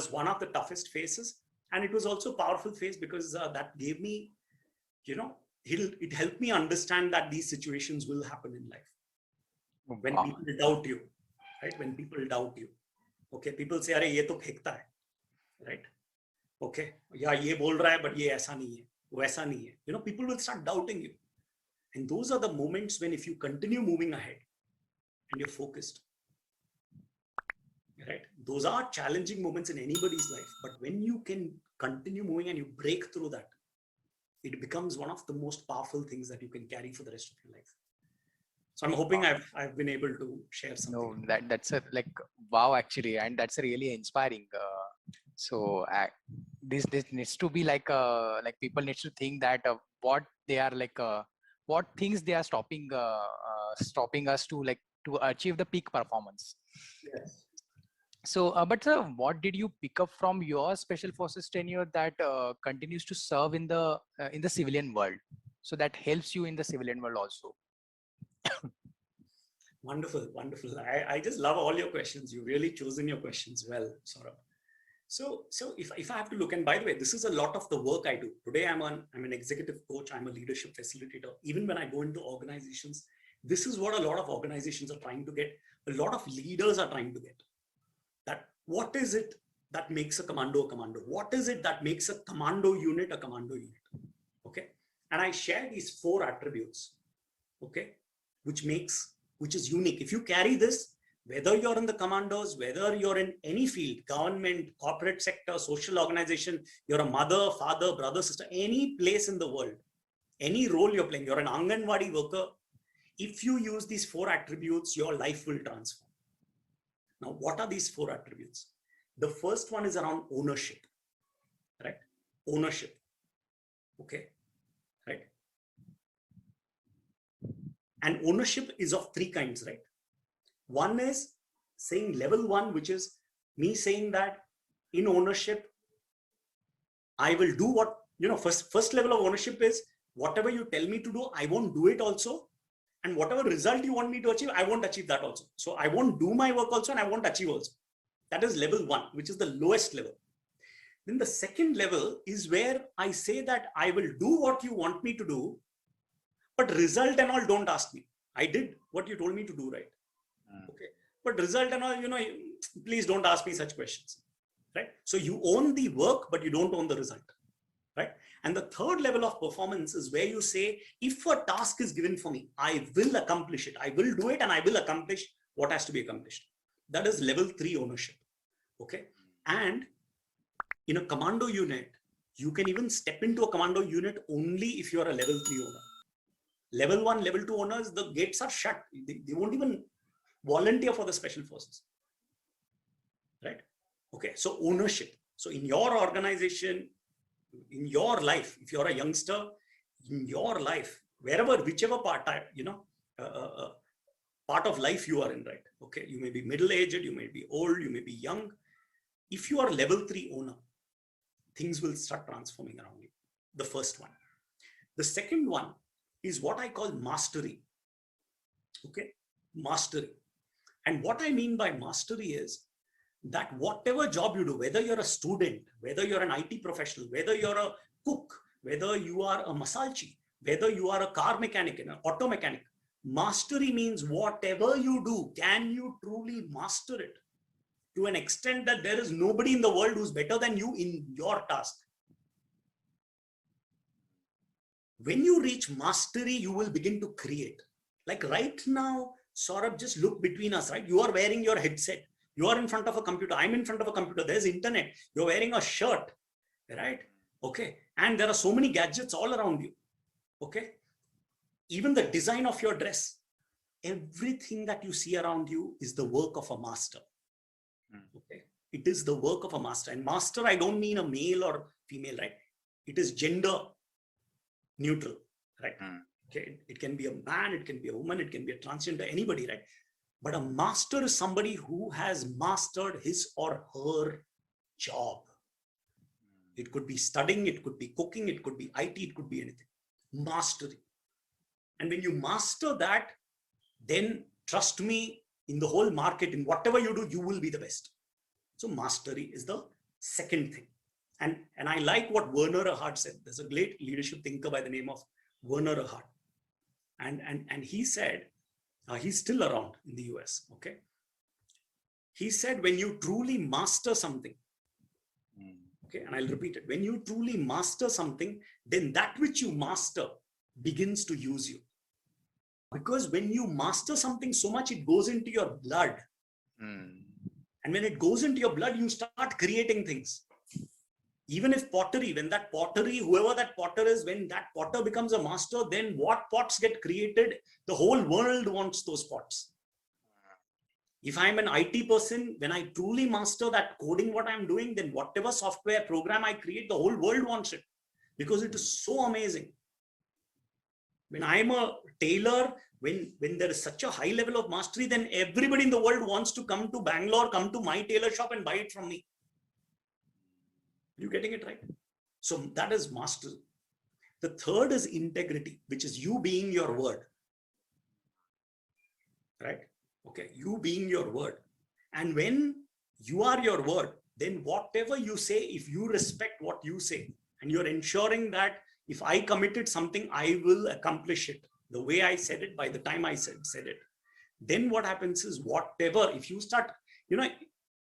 one of the toughest phases. And it was also a powerful phase because that gave me, it helped me understand that these situations will happen in life. When people doubt you, right? When people doubt you, okay, people say, "Arey, ye to fekhta hai," right? Okay, yeah, ye bol raha hai, but ye aisa nahi hai, waisa nahi hai. People will start doubting you, and those are the moments when, if you continue moving ahead and you're focused, right? Those are challenging moments in anybody's life, but when you can continue moving and you break through that, it becomes one of the most powerful things that you can carry for the rest of your life. So I'm hoping I've been able to share something. No, that's a wow, actually, and that's a really inspiring. So this needs to be like people need to think that what they are what things they are stopping us to achieve the peak performance. Yes. So, but what did you pick up from your special forces tenure that continues to serve in the civilian world? So that helps you in the civilian world also. Wonderful, wonderful. I just love all your questions. You've really chosen your questions well, Saurabh. So if I have to look, and by the way, this is a lot of the work I do. Today I'm an executive coach, I'm a leadership facilitator. Even when I go into organizations, this is what a lot of organizations are trying to get. A lot of leaders are trying to get. That what is it that makes a commando a commando? What is it that makes a commando unit a commando unit? Okay. And I share these 4 attributes, okay, which is unique. If you carry this, whether you're in the commandos, whether you're in any field, government, corporate sector, social organization, you're a mother, father, brother, sister, any place in the world, any role you're playing, you're an Anganwadi worker, if you use these 4 attributes, your life will transform. Now, what are these 4 attributes? The first one is around ownership, right? Ownership, okay, right? And ownership is of 3 kinds, right? One is saying level 1, which is me saying that in ownership, I will do what, first level of ownership is whatever you tell me to do, I won't do it also. And whatever result you want me to achieve, I won't achieve that also. So I won't do my work also and I won't achieve also. That is level 1, which is the lowest level. Then the second level is where I say that I will do what you want me to do, but result and all, don't ask me. I did what you told me to do, right? Okay. But result and all, please don't ask me such questions, right? So you own the work, but you don't own the result, right? And the third level of performance is where you say, if a task is given for me, I will accomplish it. I will do it and I will accomplish what has to be accomplished. That is level 3 ownership, okay? And in a commando unit, you can even step into a commando unit only if you are a level 3 owner. Level 1, level 2 owners, the gates are shut. They won't even volunteer for the special forces, right? Okay, so ownership. So in your organization, in your life, if you're a youngster, in your life, wherever, whichever part, part of life you are in, right? Okay, you may be middle-aged, you may be old, you may be young. If you are level 3 owner, things will start transforming around you. The first one. The second one is what I call mastery. Okay, mastery. And what I mean by mastery is that whatever job you do, whether you're a student, whether you're an IT professional, whether you're a cook, whether you are a masalchi, whether you are a car mechanic and an auto mechanic, mastery means whatever you do, can you truly master it to an extent that there is nobody in the world who's better than you in your task? When you reach mastery, you will begin to create. Like right now, Saurabh, just look between us, right? You are wearing your headset. You are in front of a computer. I'm in front of a computer. There's internet. You're wearing a shirt, right? Okay. And there are so many gadgets all around you. Okay. Even the design of your dress, everything that you see around you is the work of a master. Okay. It is the work of a master. And master, I don't mean a male or female, right? It is gender neutral, right? Okay. It can be a man, it can be a woman, it can be a transgender, anybody, right? But a master is somebody who has mastered his or her job. It could be studying, it could be cooking, it could be IT, it could be anything. Mastery. And when you master that, then trust me, in the whole market, in whatever you do, you will be the best. So mastery is the second thing. And I like what Werner Erhard said. There's a great leadership thinker by the name of Werner Erhard. And he said, he's still around in the US, okay? He said, when you truly master something, okay, and I'll repeat it, when you truly master something, then that which you master begins to use you. Because when you master something so much, it goes into your blood. And when it goes into your blood, you start creating things. Even if pottery, when that pottery, whoever that potter is, when that potter becomes a master, then what pots get created? The whole world wants those pots. If I'm an IT person, when I truly master that coding, what I'm doing, then whatever software program I create, the whole world wants it because it is so amazing. When I'm a tailor, when there is such a high level of mastery, then everybody in the world wants to come to Bangalore, come to my tailor shop and buy it from me. You getting it right? So that is mastery. The third is integrity, which is you being your word. Right? Okay, you being your word. And when you are your word, then whatever you say, if you respect what you say, and you're ensuring that if I committed something, I will accomplish it the way I said it, by the time I said it, then what happens is whatever, if you start,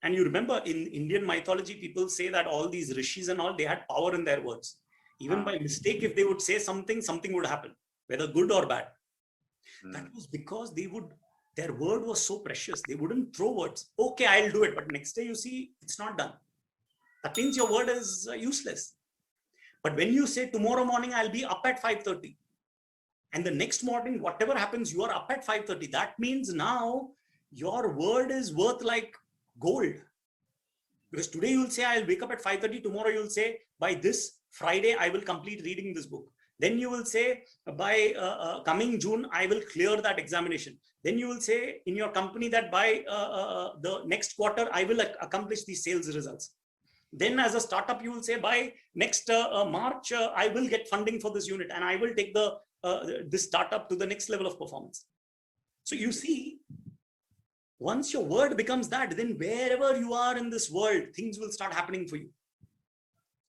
and you remember in Indian mythology, people say that all these rishis and all, they had power in their words. Even by mistake, if they would say something, something would happen, whether good or bad. That was because their word was so precious. They wouldn't throw words. Okay, I'll do it. But next day you see, it's not done. That means your word is useless. But when you say tomorrow morning, I'll be up at 5:30. And the next morning, whatever happens, you are up at 5:30. That means now your word is worth like gold. Because today you'll say, I'll wake up at 5:30. Tomorrow you'll say, by this Friday, I will complete reading this book. Then you will say, by coming June, I will clear that examination. Then you will say in your company that by the next quarter, I will accomplish these sales results. Then as a startup, you will say by next March, I will get funding for this unit and I will take this startup to the next level of performance. So you see, once your word becomes that, then wherever you are in this world, things will start happening for you.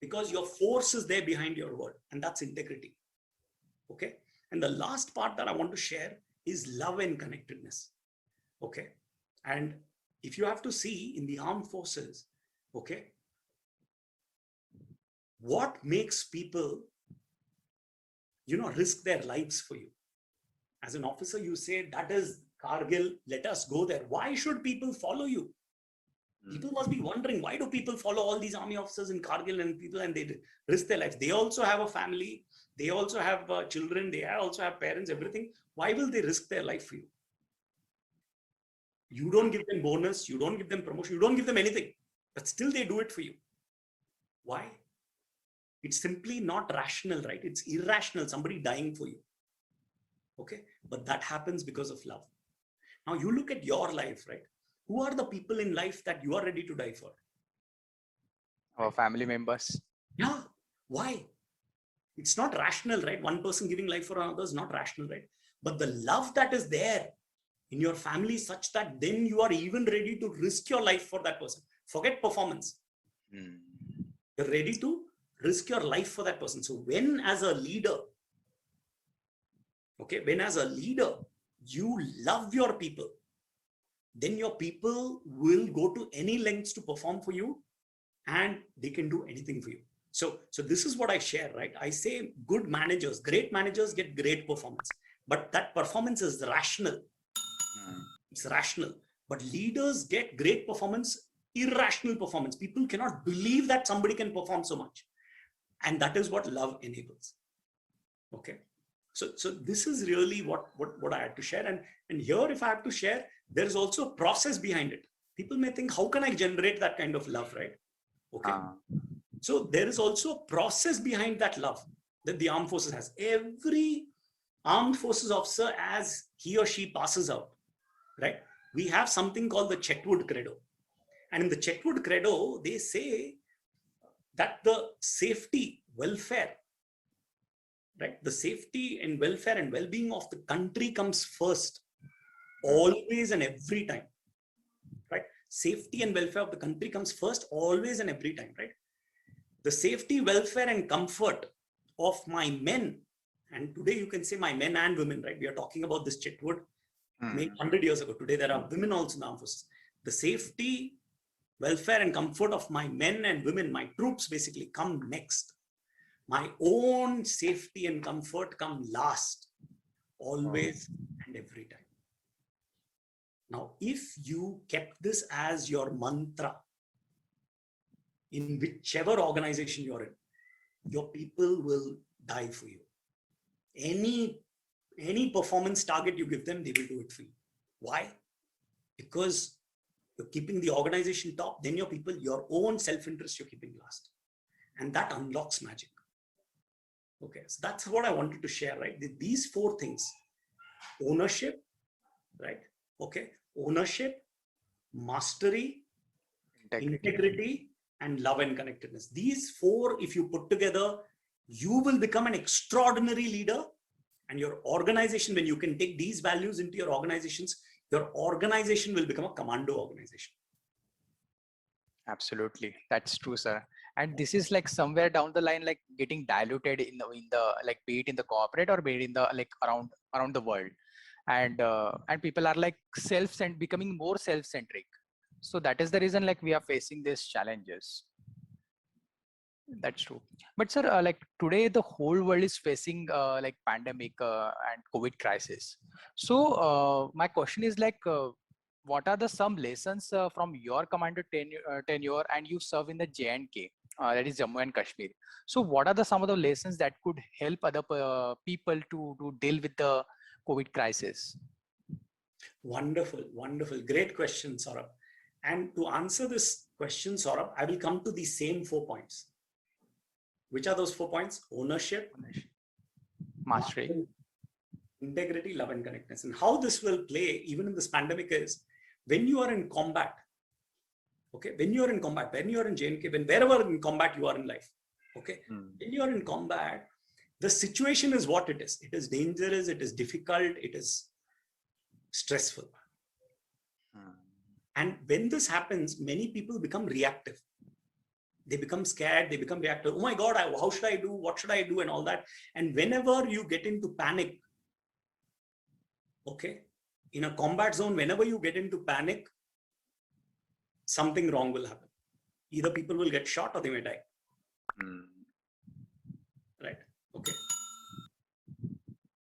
Because your force is there behind your word, and that's integrity. Okay. And the last part that I want to share is love and connectedness. Okay. And if you have to see in the armed forces, okay, what makes people, risk their lives for you? As an officer, you say, that is Kargil, let us go there. Why should people follow you? People must be wondering, why do people follow all these army officers in Kargil and they risk their lives? They also have a family. They also have children. They also have parents, everything. Why will they risk their life for you? You don't give them bonus. You don't give them promotion. You don't give them anything. But still they do it for you. Why? It's simply not rational, right? It's irrational. Somebody dying for you. Okay. But that happens because of love. Now you look at your life, right? Who are the people in life that you are ready to die for? Our family members. Yeah. Why? It's not rational, right? One person giving life for another is not rational, right? But the love that is there in your family is such that then you are even ready to risk your life for that person. Forget performance. Hmm. You're ready to risk your life for that person. So when as a leader, you love your people, then your people will go to any lengths to perform for you, and they can do anything for you. So this is what I share, right? I say good managers, great managers get great performance, but that performance is rational. It's rational. But leaders get great performance, irrational performance. People cannot believe that somebody can perform so much. And that is what love enables. Okay. So this is really what I had to share. And here, if I have to share, there is also a process behind it. People may think, how can I generate that kind of love, right? Okay. So there is also a process behind that love that the armed forces has. Every armed forces officer, as he or she passes out, right, we have something called the Chetwood Credo. And in the Chetwood Credo, they say that the safety, welfare, right, the safety and welfare and well-being of the country comes first, always and every time, right? Safety and welfare of the country comes first, always and every time, right? The safety, welfare, and comfort of my men, and today you can say my men and women, right? We are talking about this Chetwood made 100 years ago. Today there are women also in the armed forces. The safety, welfare, and comfort of my men and women, my troops, basically come next. My own safety and comfort come last, always and every time. Now, if you kept this as your mantra in whichever organization you're in, your people will die for you. Any performance target you give them, they will do it for you. Why? Because you're keeping the organization top, then your people, your own self-interest, you're keeping last. And that unlocks magic. Okay, so that's what I wanted to share, right? These four things: ownership, right? Okay, ownership, mastery, integrity, and love and connectedness. These four, if you put together, you will become an extraordinary leader. And your organization, when you can take these values into your organizations, your organization will become a commando organization. Absolutely, that's true, sir. And this is like somewhere down the line, like getting diluted in the like, be it in the corporate or be it in the like around the world, and people are like becoming more self-centric. So that is the reason like we are facing these challenges. That's true. But sir, like today the whole world is facing like pandemic and COVID crisis. So my question is like, what are the some lessons from your commander tenure, and you serve in the JNK, that is Jammu and Kashmir. So what are the some of the lessons that could help other people to deal with the COVID crisis? Wonderful, wonderful. Great question, Saurabh. And to answer this question, Saurabh, I will come to the same 4 points. Which are those 4 points? Ownership, mastery, integrity, love, and connectedness. And how this will play even in this pandemic is when you are in combat. Okay, when you are in combat, when you are in JNK, wherever in combat you are in life. Okay, when you are in combat, the situation is what it is. It is dangerous, it is difficult, it is stressful. And when this happens, many people become reactive. They become scared, they become reactive. Oh my God, how should I do? What should I do? And all that. And whenever you get into panic, okay, in a combat zone, whenever you get into panic, something wrong will happen. Either people will get shot or they may die. Right? Okay.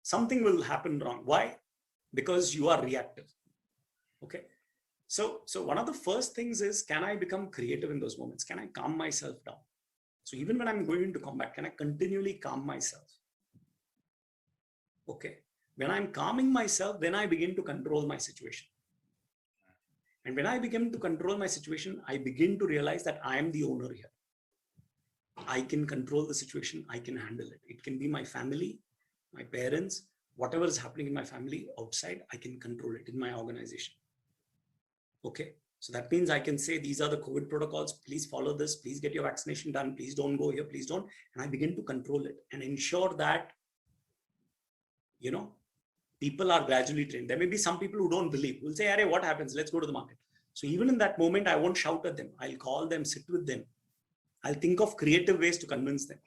Something will happen wrong. Why? Because you are reactive. Okay. So one of the first things is, can I become creative in those moments? Can I calm myself down? So even when I'm going into combat, can I continually calm myself? Okay. When I'm calming myself, then I begin to control my situation. And when I begin to control my situation, I begin to realize that I am the owner here. I can control the situation. I can handle it. It can be my family, my parents, whatever is happening in my family outside, I can control it in my organization. Okay. So that means I can say, these are the COVID protocols. Please follow this. Please get your vaccination done. Please don't go here. Please don't. And I begin to control it and ensure that, you know, people are gradually trained. There may be some people who don't believe, will say, "Arey, what happens? Let's go to the market." So even in that moment, I won't shout at them. I'll call them, sit with them. I'll think of creative ways to convince them.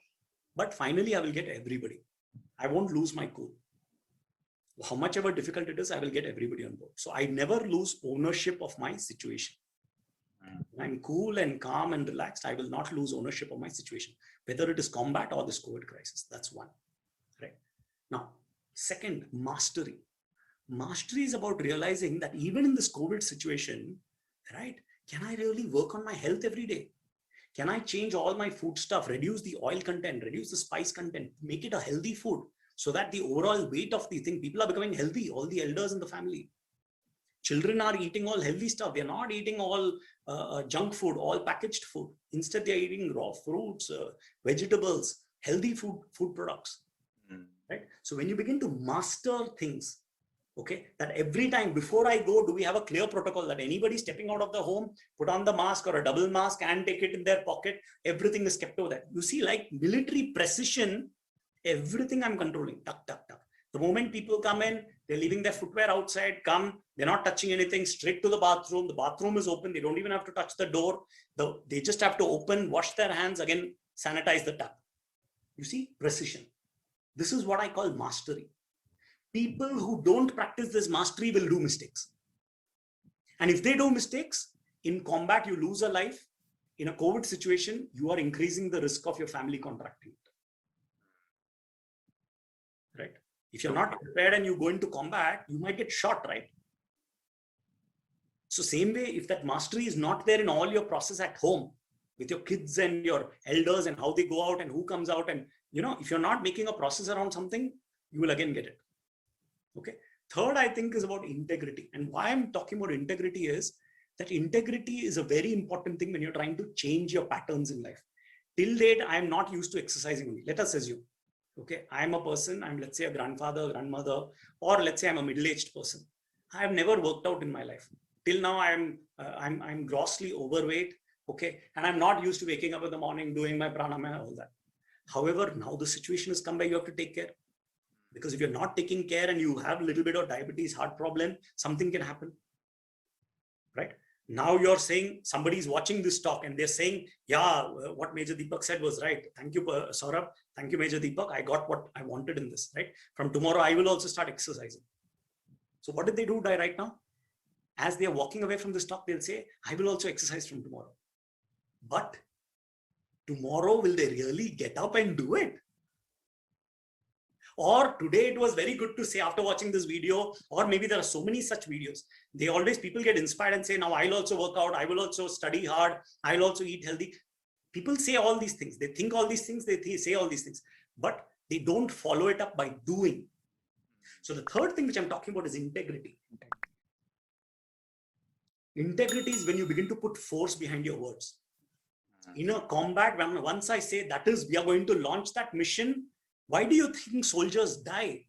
But finally, I will get everybody. I won't lose my cool. How much ever difficult it is, I will get everybody on board. So I never lose ownership of my situation. When I'm cool and calm and relaxed, I will not lose ownership of my situation, whether it is combat or this COVID crisis. That's one. Right. Now, second, mastery. Mastery is about realizing that even in this COVID situation, right, can I really work on my health every day? Can I change all my food stuff, reduce the oil content, reduce the spice content, make it a healthy food so that the overall weight of the thing, people are becoming healthy, all the elders in the family. Children are eating all healthy stuff. They're not eating all junk food, all packaged food. Instead, they're eating raw fruits, vegetables, healthy food products. Right? So when you begin to master things, okay, that every time before I go, do we have a clear protocol that anybody stepping out of the home, put on the mask or a double mask and take it in their pocket, everything is kept over there. You see, like military precision, everything I'm controlling, tuck, tuck, tuck. The moment people come in, they're leaving their footwear outside, they're not touching anything, straight to the bathroom. The bathroom is open. They don't even have to touch the door. They just have to open, wash their hands, again, sanitize the tap. You see, precision. This is what I call mastery. People who don't practice this mastery will do mistakes. And if they do mistakes, in combat, you lose a life. In a COVID situation, you are increasing the risk of your family contracting it. Right? If you're not prepared and you go into combat, you might get shot, right? So same way, if that mastery is not there in all your process at home with your kids and your elders and how they go out and who comes out, and if you're not making a process around something, you will again get it. Okay. Third, I think, is about integrity. And why I'm talking about integrity is that integrity is a very important thing when you're trying to change your patterns in life. Till date, I'm not used to exercising only. Let us assume, okay, I'm a person, I'm let's say a grandfather, grandmother, or let's say I'm a middle-aged person. I have never worked out in my life. Till now, I'm grossly overweight, okay, and I'm not used to waking up in the morning, doing my pranayama and all that. However, now the situation has come where you have to take care. Because if you're not taking care and you have a little bit of diabetes, heart problem, something can happen, right? Now you're saying somebody's watching this talk and they're saying, yeah, what Major Deepak said was right. Thank you, Saurabh. Thank you, Major Deepak. I got what I wanted in this, right? From tomorrow, I will also start exercising. So what did they do right now? As they're walking away from this talk, they'll say, I will also exercise from tomorrow. But tomorrow, will they really get up and do it? Or today it was very good to say after watching this video, or maybe there are so many such videos. People get inspired and say, now I'll also work out. I will also study hard. I'll also eat healthy. People say all these things. They think all these things. They say all these things, but they don't follow it up by doing. So the third thing which I'm talking about is integrity. Integrity is when you begin to put force behind your words. In a combat, once I say that is, we are going to launch that mission, why do you think soldiers die?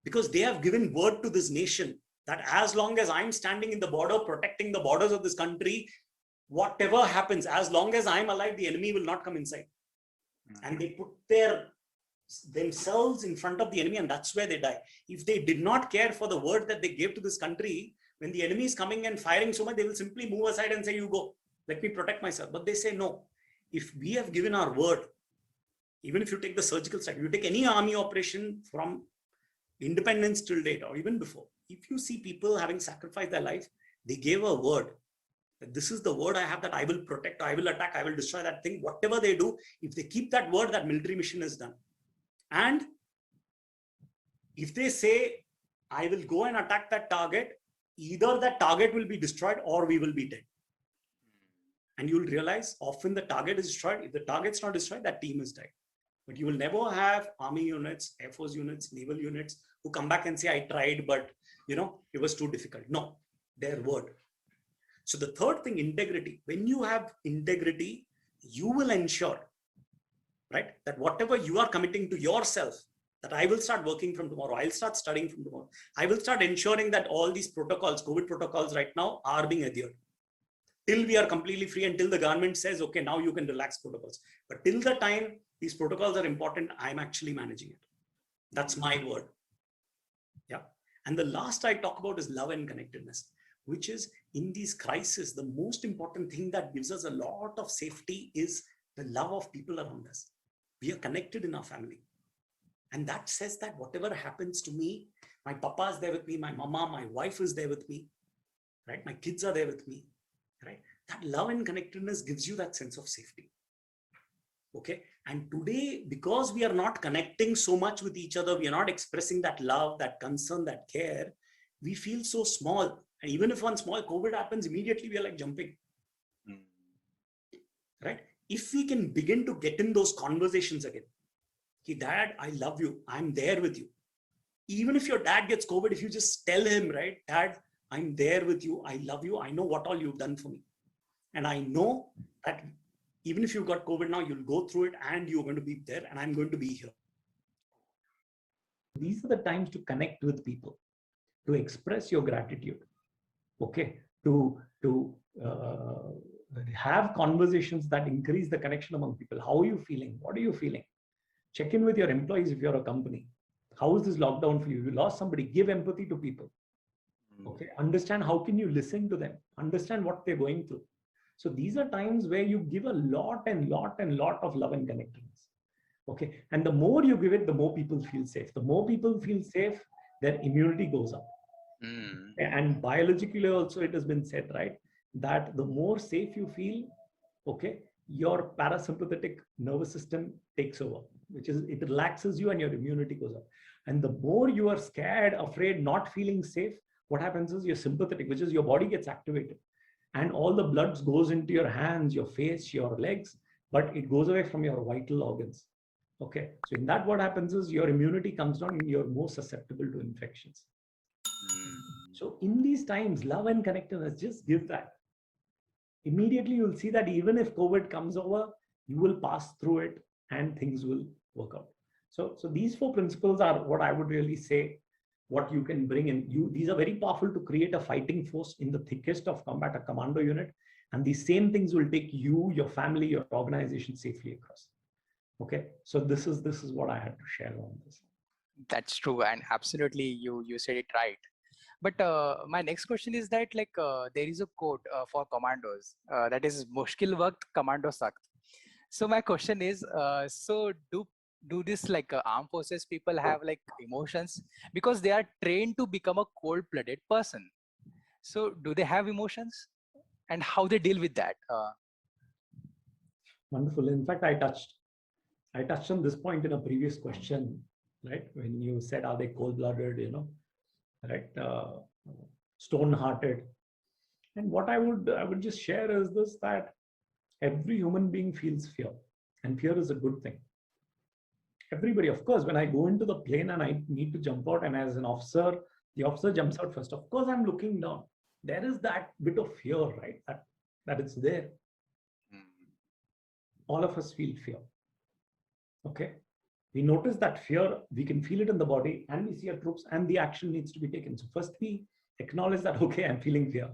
Because they have given word to this nation that as long as I'm standing in the border, protecting the borders of this country, whatever happens, as long as I'm alive, the enemy will not come inside. And they put themselves in front of the enemy, and that's where they die. If they did not care for the word that they gave to this country, when the enemy is coming and firing so much, they will simply move aside and say, you go, let me protect myself. But they say, no, if we have given our word, even if you take the surgical strike, you take any army operation from independence till date or even before, if you see people having sacrificed their life, they gave a word that this is the word I have, that I will protect, I will attack, I will destroy that thing. Whatever they do, if they keep that word, that military mission is done. And if they say, I will go and attack that target, either that target will be destroyed or we will be dead. And you'll realize often the target is destroyed. If the target's not destroyed, that team is dead. But you will never have army units, air force units, naval units who come back and say, I tried, but it was too difficult. No, their word. So the third thing, integrity. When you have integrity, you will ensure, right, that whatever you are committing to yourself, that I will start working from tomorrow, I'll start studying from tomorrow, I will start ensuring that all these protocols, COVID protocols right now are being adhered. Till we are completely free, until the government says, okay, now you can relax protocols. But till the time these protocols are important, I'm actually managing it. That's my word. Yeah. And the last I talk about is love and connectedness. which is in these crises, the most important thing that gives us a lot of safety is the love of people around us. We are connected in our family. And that says that whatever happens to me, my papa is there with me, my mama, my wife is there with me, right? My kids are there with me, right? That love and connectedness gives you that sense of safety. Okay. And today, because we are not connecting so much with each other, we are not expressing that love, that concern, that care, we feel so small. And even if one small COVID happens, immediately we are like jumping. Right? If we can begin to get in those conversations again, okay, Dad, I love you. I'm there with you. Even if your dad gets COVID, if you just tell him, right, Dad, I'm there with you. I love you. I know what all you've done for me. And I know that even if you've got COVID now, you'll go through it and you're going to be there and I'm going to be here. These are the times to connect with people, to express your gratitude, okay, to have conversations that increase the connection among people. How are you feeling? What are you feeling? Check in with your employees if you're a company. How is this lockdown for you? You lost somebody, give empathy to people. Okay, understand how can you listen to them, understand what they're going through. So these are times where you give a lot of love and connectedness. Okay, and the more you give it, the more people feel safe. The more people feel safe, their immunity goes up. And biologically also it has been said, right, that the more safe you feel, okay, your parasympathetic nervous system takes over, which is it relaxes you and your immunity goes up. And the more you are scared, afraid, not feeling safe, what happens is your sympathetic, which is your body, gets activated. And all the blood goes into your hands, your face, your legs, but it goes away from your vital organs. Okay, so in that what happens is your immunity comes down and you're more susceptible to infections. So in these times, love and connectedness, just give that. Immediately you'll see that even if COVID comes over, you will pass through it and things will work out. So these 4 principles are what I would really say, what you can bring in. These are very powerful to create a fighting force in the thickest of combat, a commando unit. And these same things will take you, your family, your organization safely across. Okay, so this is what I had to share on this. That's true, and absolutely, you said it right. But my next question is that there is a quote for commandos that is "Mushkil waqt commando sakt." So my question is, so do this armed forces people have emotions because they are trained to become a cold-blooded person? So do they have emotions, and how they deal with that? Wonderful. In fact, I touched on this point in a previous question, right? When you said, are they cold-blooded, right? Stone-hearted. And what I would just share is this, that every human being feels fear, and fear is a good thing. Everybody, of course, when I go into the plane and I need to jump out, and as an officer, the officer jumps out first. Of course, I'm looking down. There is that bit of fear, right? That it's there. All of us feel fear. Okay. We notice that fear, we can feel it in the body, and we see our troops, and the action needs to be taken. So first we acknowledge that, okay, I'm feeling fear,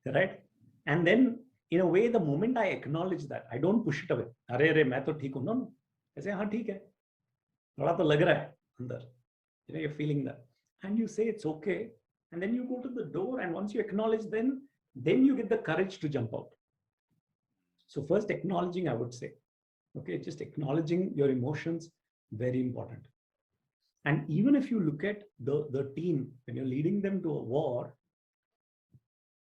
right? And then in a way, the moment I acknowledge that, I don't push it away. Arey, main to theek hu. No. I say, haan, theek hai. Thoda to lag raha hai andar. You're feeling that. And you say it's okay. And then you go to the door, and once you acknowledge, then you get the courage to jump out. So first acknowledging, I would say, okay, just acknowledging your emotions, very important. And even if you look at the team, when you're leading them to a war,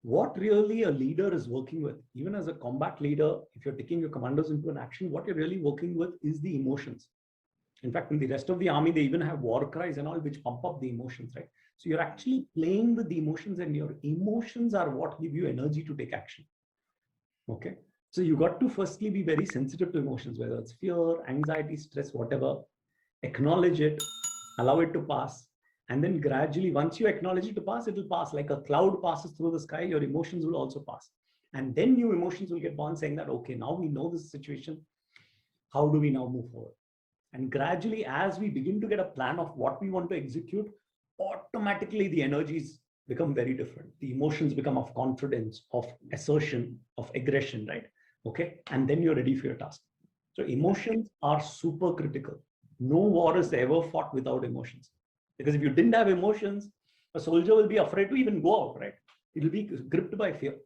what really a leader is working with, even as a combat leader, if you're taking your commandos into an action, what you're really working with is the emotions. In fact, in the rest of the army, they even have war cries and all, which pump up the emotions, right? So you're actually playing with the emotions, and your emotions are what give you energy to take action. Okay. So you got to firstly be very sensitive to emotions, whether it's fear, anxiety, stress, whatever. Acknowledge it, allow it to pass. And then gradually, once you acknowledge it to pass, it will pass. Like a cloud passes through the sky, your emotions will also pass. And then new emotions will get born, saying that, okay, now we know this situation. How do we now move forward? And gradually, as we begin to get a plan of what we want to execute, automatically the energies become very different. The emotions become of confidence, of assertion, of aggression, right? Okay. And then you're ready for your task. So emotions are super critical. No war is ever fought without emotions. Because if you didn't have emotions, a soldier will be afraid to even go out, right? It'll be gripped by fear.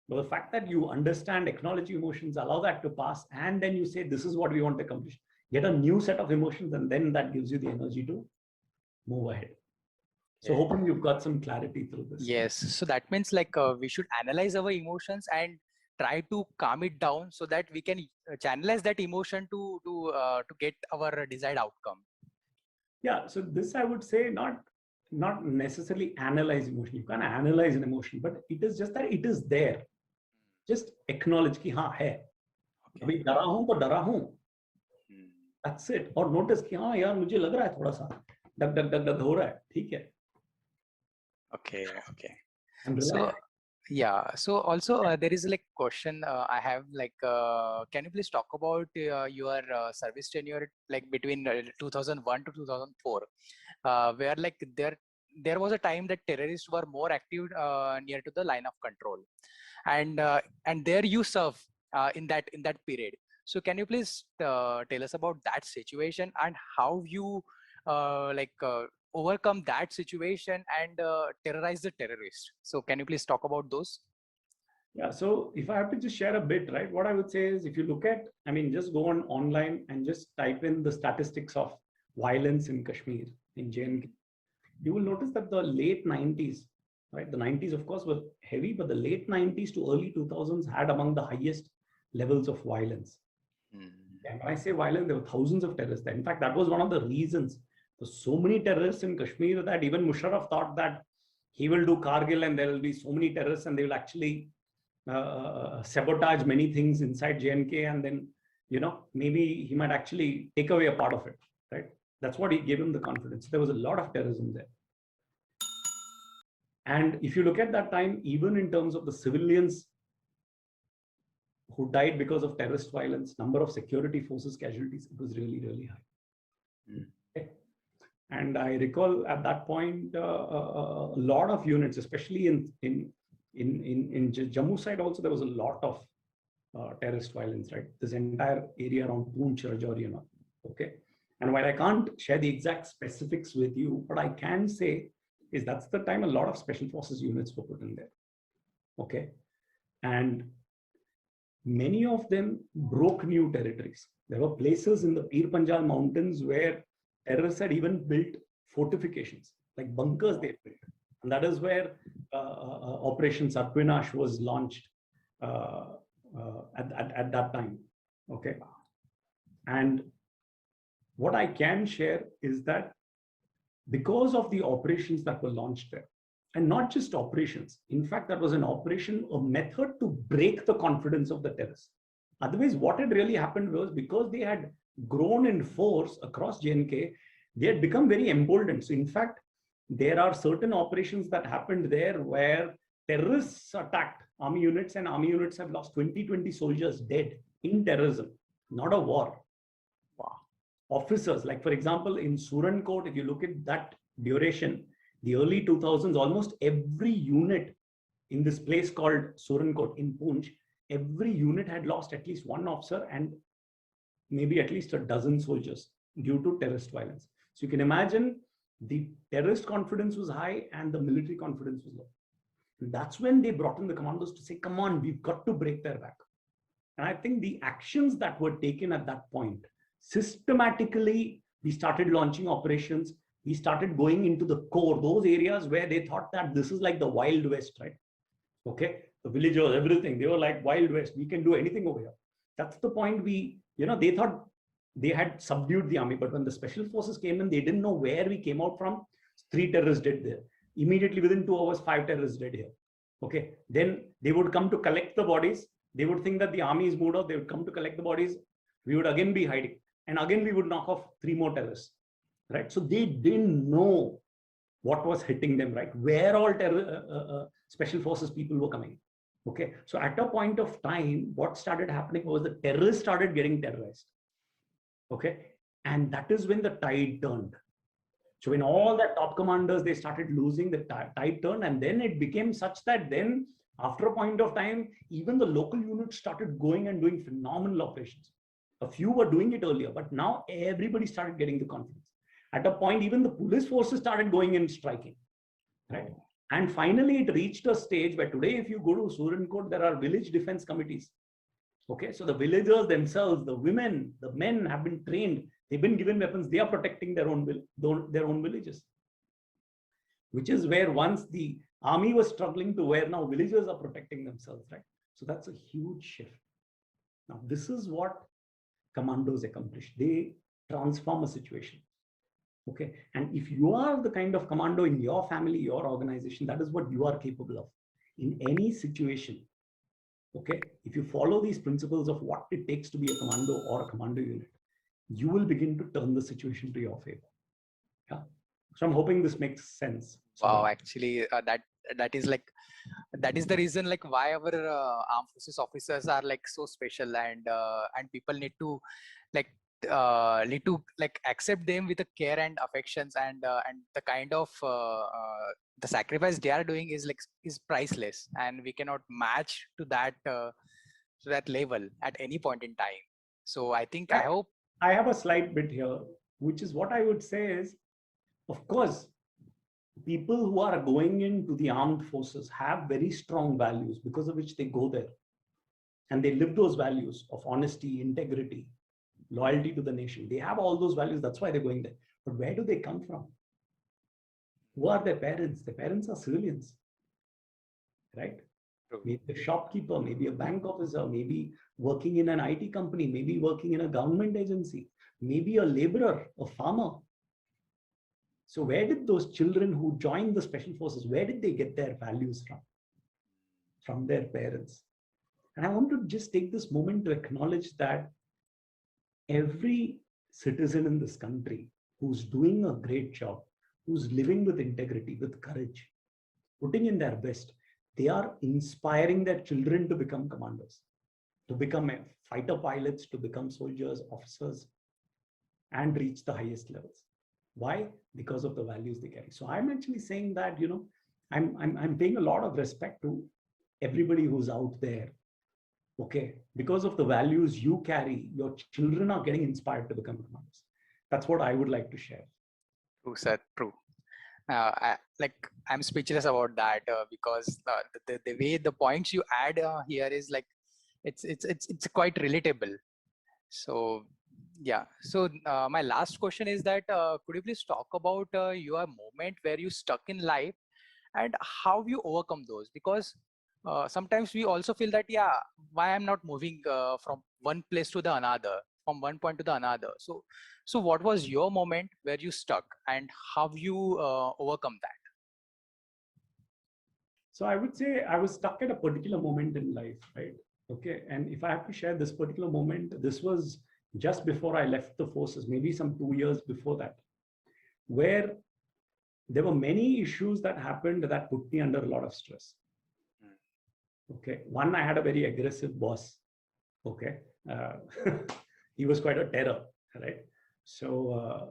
But the fact that you understand, acknowledge emotions, allow that to pass, and then you say, this is what we want to accomplish. Get a new set of emotions, and then that gives you the energy to move ahead. So hoping you've got some clarity through this. Yes. So that means like we should analyze our emotions and try to calm it down so that we can channelize that emotion to get our desired outcome. Yeah. So this, I would say, not necessarily analyze emotion. You can't analyze an emotion, but it is just that it is there. Just acknowledge कि हाँ है. अभी डरा हूँ तो डरा हूँ. That's it. और notice कि हाँ यार मुझे लग रहा है थोड़ा सा डग डग डग डग हो रहा है. ठीक है. Okay. So yeah. So also there is like question I have like can you please talk about your service tenure like between 2001 to 2004 where like there was a time that terrorists were more active near to the line of control, and there you serve in that period. So can you please tell us about that situation and how you overcome that situation and terrorize the terrorist? So can you please talk about those? Yeah. So if I have to just share a bit, right, what I would say is if you look at, I mean, just go on online and just type in the statistics of violence in Kashmir, in JNK, you will notice that the late 90s, right, the 90s, of course, were heavy, but the late 90s to early 2000s had among the highest levels of violence. And when I say violence, there were thousands of terrorists there. In fact, that was one of the reasons for so many terrorists in Kashmir that even Musharraf thought that he will do Kargil and there will be so many terrorists and they will actually sabotage many things inside JNK, and then, you know, maybe he might actually take away a part of it, right? That's what he gave him the confidence. There was a lot of terrorism there. And if you look at that time, even in terms of the civilians who died because of terrorist violence, number of security forces casualties, it was really, really high. Okay. And I recall at that point, a lot of units, especially in Jammu side also, there was a lot of terrorist violence, right? This entire area around Poonch, Rajouri, okay? And while I can't share the exact specifics with you, what I can say is that's the time a lot of special forces units were put in there, okay? And many of them broke new territories. There were places in the Pir Panjal mountains where terrorists had even built fortifications, like bunkers they built. And that is where Operation Sarpinash was launched at that time, okay? And what I can share is that because of the operations that were launched there, and not just operations, in fact, that was an operation, a method to break the confidence of the terrorists. Otherwise, what had really happened was because they had grown in force across JNK, they had become very emboldened. So in fact, there are certain operations that happened there where terrorists attacked army units and army units have lost 20 soldiers dead in terrorism, not a war. Wow. Officers, like for example, in Surankot, if you look at that duration, the early 2000s, almost every unit in this place called Surankot in Poonch, every unit had lost at least one officer and maybe at least a dozen soldiers due to terrorist violence. So you can imagine the terrorist confidence was high and the military confidence was low. And that's when they brought in the commandos to say, come on, we've got to break their back. And I think the actions that were taken at that point, systematically, we started launching operations. We started going into the core, those areas where they thought that this is like the Wild West, right? Okay, the villagers, everything, they were like Wild West. We can do anything over here. That's the point they thought they had subdued the army, but when the special forces came in, they didn't know where we came out from. 3 terrorists dead there. Immediately within 2 hours, 5 terrorists dead here. Okay, then they would come to collect the bodies. They would think that the army is moved out. They would come to collect the bodies. We would again be hiding. And again, we would knock off 3 more terrorists, right? So they didn't know what was hitting them, right? Where all special forces people were coming. Okay, so at a point of time, what started happening was the terrorists started getting terrorized. Okay, and that is when the tide turned. So when all the top commanders, they started losing, the tide turned, and then it became such that then after a point of time, even the local units started going and doing phenomenal operations. A few were doing it earlier, but now everybody started getting the confidence. At a point, even the police forces started going and striking, right? And finally, it reached a stage where today, if you go to Surankot, there are village defense committees. Okay, so the villagers themselves, the women, the men have been trained. They've been given weapons. They are protecting their own villages, which is where once the army was struggling to where now villagers are protecting themselves, right? So that's a huge shift. Now, this is what commandos accomplish. They transform a situation. Okay, and if you are the kind of commando in your family, your organization, that is what you are capable of in any situation. Okay, if you follow these principles of what it takes to be a commando or a commando unit, you will begin to turn the situation to your favor. Yeah, so I'm hoping this makes sense. Wow, actually, that is like, that is the reason like why our armed forces officers are like so special, and people need to like accept them with a care and affections, and the kind of the sacrifice they are doing is priceless, and we cannot match to that level at any point in time. So I think, I hope I have a slight bit here, which is what I would say is, of course, people who are going into the armed forces have very strong values because of which they go there. And they live those values of honesty, integrity, loyalty to the nation. They have all those values. That's why they're going there. But where do they come from? Who are their parents? Their parents are civilians, right? Maybe a shopkeeper, maybe a bank officer, maybe working in an IT company, maybe working in a government agency, maybe a laborer, a farmer. So where did those children who joined the special forces, where did they get their values from? From their parents. And I want to just take this moment to acknowledge that every citizen in this country who's doing a great job, who's living with integrity, with courage, putting in their best, they are inspiring their children to become commanders, to become fighter pilots, to become soldiers, officers, and reach the highest levels. Why? Because of the values they carry. So I'm actually saying that, you know, I'm paying a lot of respect to everybody who's out there. Okay, because of the values you carry, your children are getting inspired to become commanders. That's what I would like to share. True, sir. True. I'm speechless about that, because the way the points you add here is like, it's quite relatable. So yeah. So my last question is that could you please talk about your moment where you stuck in life and how you overcome those? Because sometimes we also feel that, yeah, why I'm not moving from one place to the another, from one point to the another. So what was your moment where you stuck, and how you overcome that? So I would say I was stuck at a particular moment in life, right? Okay, and if I have to share this particular moment, this was just before I left the forces, maybe some 2 years before that, where there were many issues that happened that put me under a lot of stress. Okay, one, I had a very aggressive boss. Okay, he was quite a terror, right? So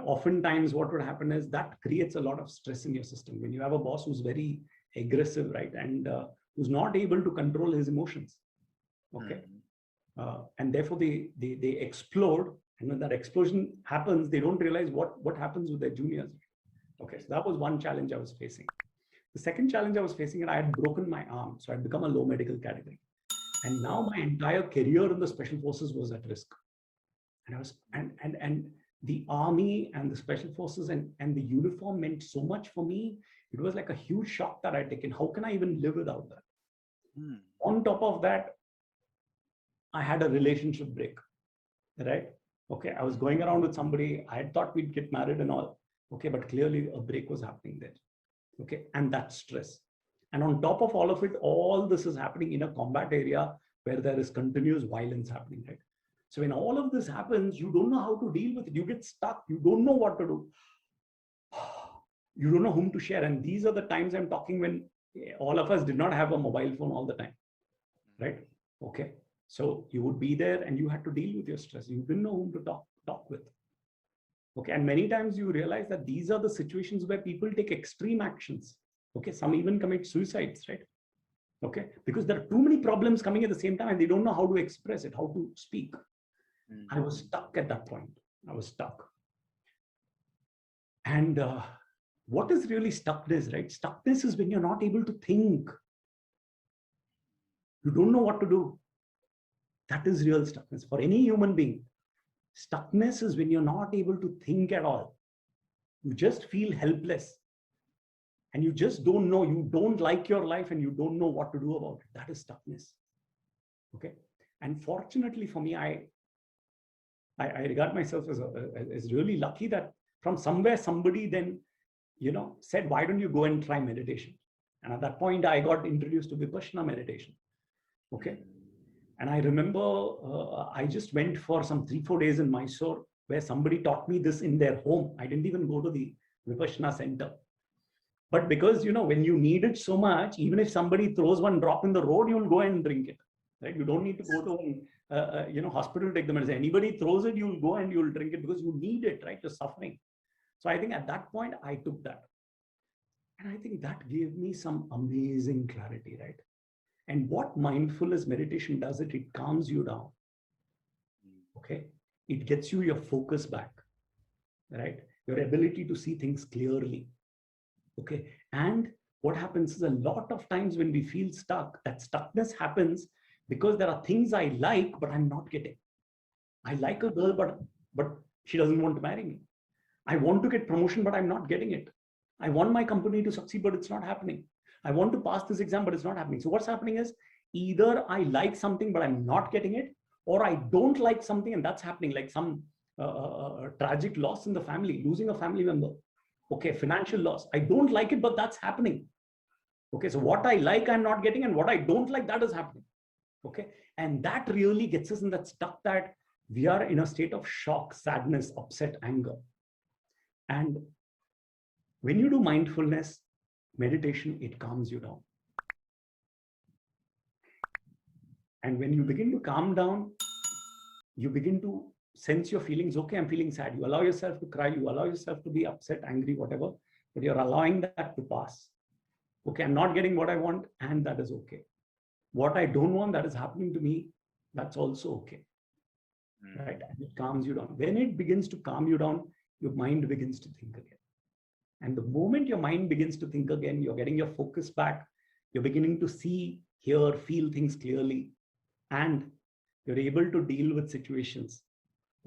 oftentimes what would happen is that creates a lot of stress in your system when you have a boss who's very aggressive, right? And who's not able to control his emotions. Okay. And therefore they explode. And when that explosion happens, they don't realize what happens with their juniors. Okay. So that was one challenge I was facing. The second challenge I was facing, and I had broken my arm. So I'd become a low medical category. And now my entire career in the special forces was at risk. And I was, and the army and the special forces and the uniform meant so much for me. It was like a huge shock that I'd taken. How can I even live without that? On top of that, I had a relationship break, right? Okay, I was going around with somebody. I had thought we'd get married and all. Okay, but clearly a break was happening there. Okay, and that stress. And on top of all of it, all this is happening in a combat area where there is continuous violence happening, right? So when all of this happens, you don't know how to deal with it. You get stuck. You don't know what to do. You don't know whom to share. And these are the times I'm talking when all of us did not have a mobile phone all the time, right? Okay. So you would be there and you had to deal with your stress. You didn't know whom to talk with. Okay. And many times you realize that these are the situations where people take extreme actions. Okay. Some even commit suicides, right? Okay. Because there are too many problems coming at the same time and they don't know how to express it, how to speak. I was stuck at that point. I was stuck. And what is really stuckness, right? Stuckness is when you're not able to think. You don't know what to do. That is real stuckness for any human being. Stuckness is when you're not able to think at all. You just feel helpless. And you just don't know. You don't like your life and you don't know what to do about it. That is stuckness. Okay. And fortunately for me, I regard myself as really lucky that from somewhere somebody then, said, why don't you go and try meditation? And at that point, I got introduced to Vipassana meditation. Okay. And I remember I just went for some 3-4 days in Mysore where somebody taught me this in their home. I didn't even go to the Vipassana center. But because, when you need it so much, even if somebody throws one drop in the road, you'll go and drink it. Right? You don't need to go to hospital to take the medicine. Anybody throws it, you'll go and you'll drink it because you need it, right? You're suffering. So I think at that point, I took that. And I think that gave me some amazing clarity, right? And what mindfulness meditation does, it calms you down. Okay. It gets you your focus back, right? Your ability to see things clearly. Okay. And what happens is a lot of times when we feel stuck, that stuckness happens because there are things I like, but I'm not getting. I like a girl, but she doesn't want to marry me. I want to get promotion, but I'm not getting it. I want my company to succeed, but it's not happening. I want to pass this exam, but it's not happening. So what's happening is either I like something, but I'm not getting it, or I don't like something and that's happening, like some tragic loss in the family, losing a family member. Okay, financial loss. I don't like it, but that's happening. Okay, so what I like, I'm not getting, and what I don't like, that is happening. Okay, and that really gets us in that stuck that we are in a state of shock, sadness, upset, anger. And when you do mindfulness meditation, it calms you down. And when you begin to calm down, you begin to sense your feelings. Okay, I'm feeling sad. You allow yourself to cry. You allow yourself to be upset, angry, whatever, but you're allowing that to pass. Okay, I'm not getting what I want, and that is okay. What I don't want, that is happening to me, that's also okay. Right? And it calms you down. When it begins to calm you down, your mind begins to think again. And the moment your mind begins to think again, you're getting your focus back, you're beginning to see, hear, feel things clearly, and you're able to deal with situations,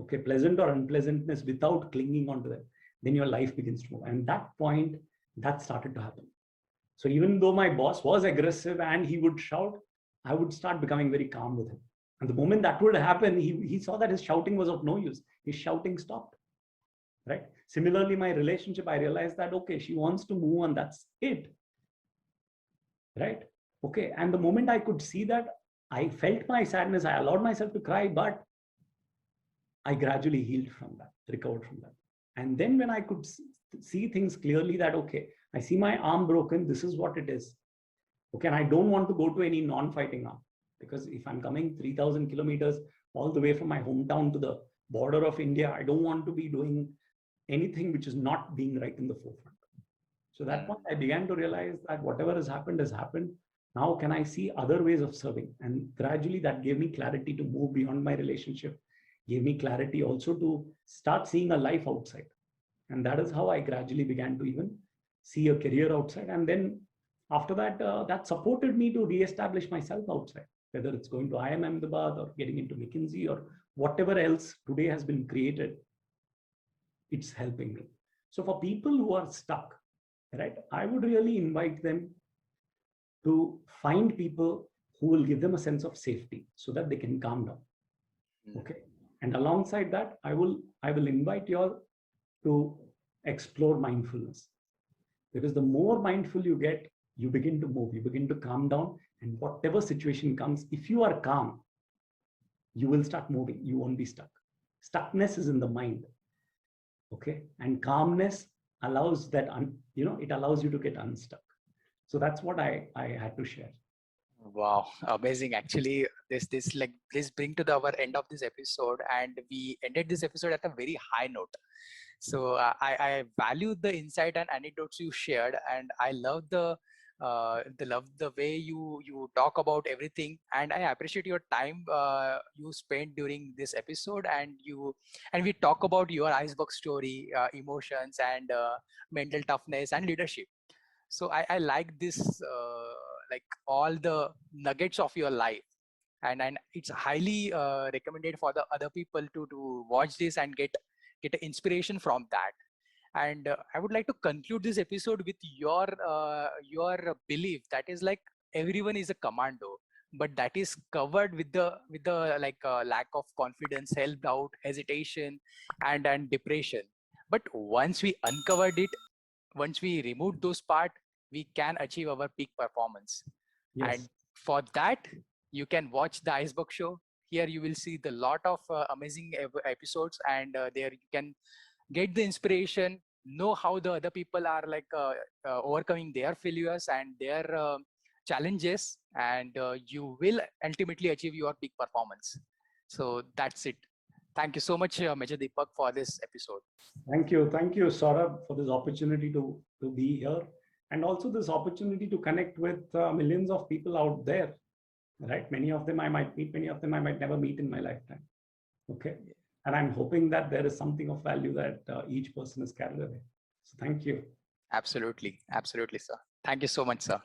okay, pleasant or unpleasantness, without clinging onto them. Then your life begins to move. And that point, that started to happen. So even though my boss was aggressive and he would shout, I would start becoming very calm with him. And the moment that would happen, he saw that his shouting was of no use. His shouting stopped. Right? Similarly, my relationship, I realized that, okay, she wants to move on, that's it. Right? Okay. And the moment I could see that, I felt my sadness, I allowed myself to cry, but I gradually healed from that, recovered from that. And then when I could see things clearly that, okay, I see my arm broken, this is what it is. Okay. And I don't want to go to any non-fighting arm, because if I'm coming 3,000 kilometers all the way from my hometown to the border of India, I don't want to be doing anything which is not being right in the forefront. So that point, I began to realize that whatever has happened has happened. Now, can I see other ways of serving? And gradually that gave me clarity to move beyond my relationship, gave me clarity also to start seeing a life outside. And that is how I gradually began to even see a career outside. And then after that, that supported me to reestablish myself outside, whether it's going to IIM Ahmedabad or getting into McKinsey or whatever else today has been created. It's helping me. So for people who are stuck, right, I would really invite them to find people who will give them a sense of safety so that they can calm down. Okay. And alongside that, I will invite you all to explore mindfulness, because the more mindful you get, you begin to move, you begin to calm down, and whatever situation comes, if you are calm, you will start moving. You won't be stuck. Stuckness is in the mind. Okay. And calmness allows that, it allows you to get unstuck. So that's what I had to share. Wow, amazing. Actually, this bring to our end of this episode, and we ended this episode at a very high note. So I value the insight and anecdotes you shared, and I love the the way you talk about everything, and I appreciate your time you spent during this episode, and we talk about your icebox story, emotions, and mental toughness and leadership. So I like this, like all the nuggets of your life, and it's highly recommended for the other people to watch this and get inspiration from that. And I would like to conclude this episode with your belief that is like everyone is a commando, but that is covered with the like lack of confidence, self doubt, hesitation, and depression. But once we uncovered it, once we remove those parts, we can achieve our peak performance. Yes. And for that, you can watch the Icebox Show. Here you will see the lot of amazing episodes, and there you can get the inspiration, know how the other people are like overcoming their failures and their challenges, and you will ultimately achieve your peak performance. So that's it. Thank you so much, Major Deepak, for this episode. Thank you, Saurabh, for this opportunity to be here, and also this opportunity to connect with millions of people out there. Right, many of them I might meet, many of them I might never meet in my lifetime. Okay, and I'm hoping that there is something of value that each person is carried away. So thank you. Absolutely, sir. Thank you so much, sir.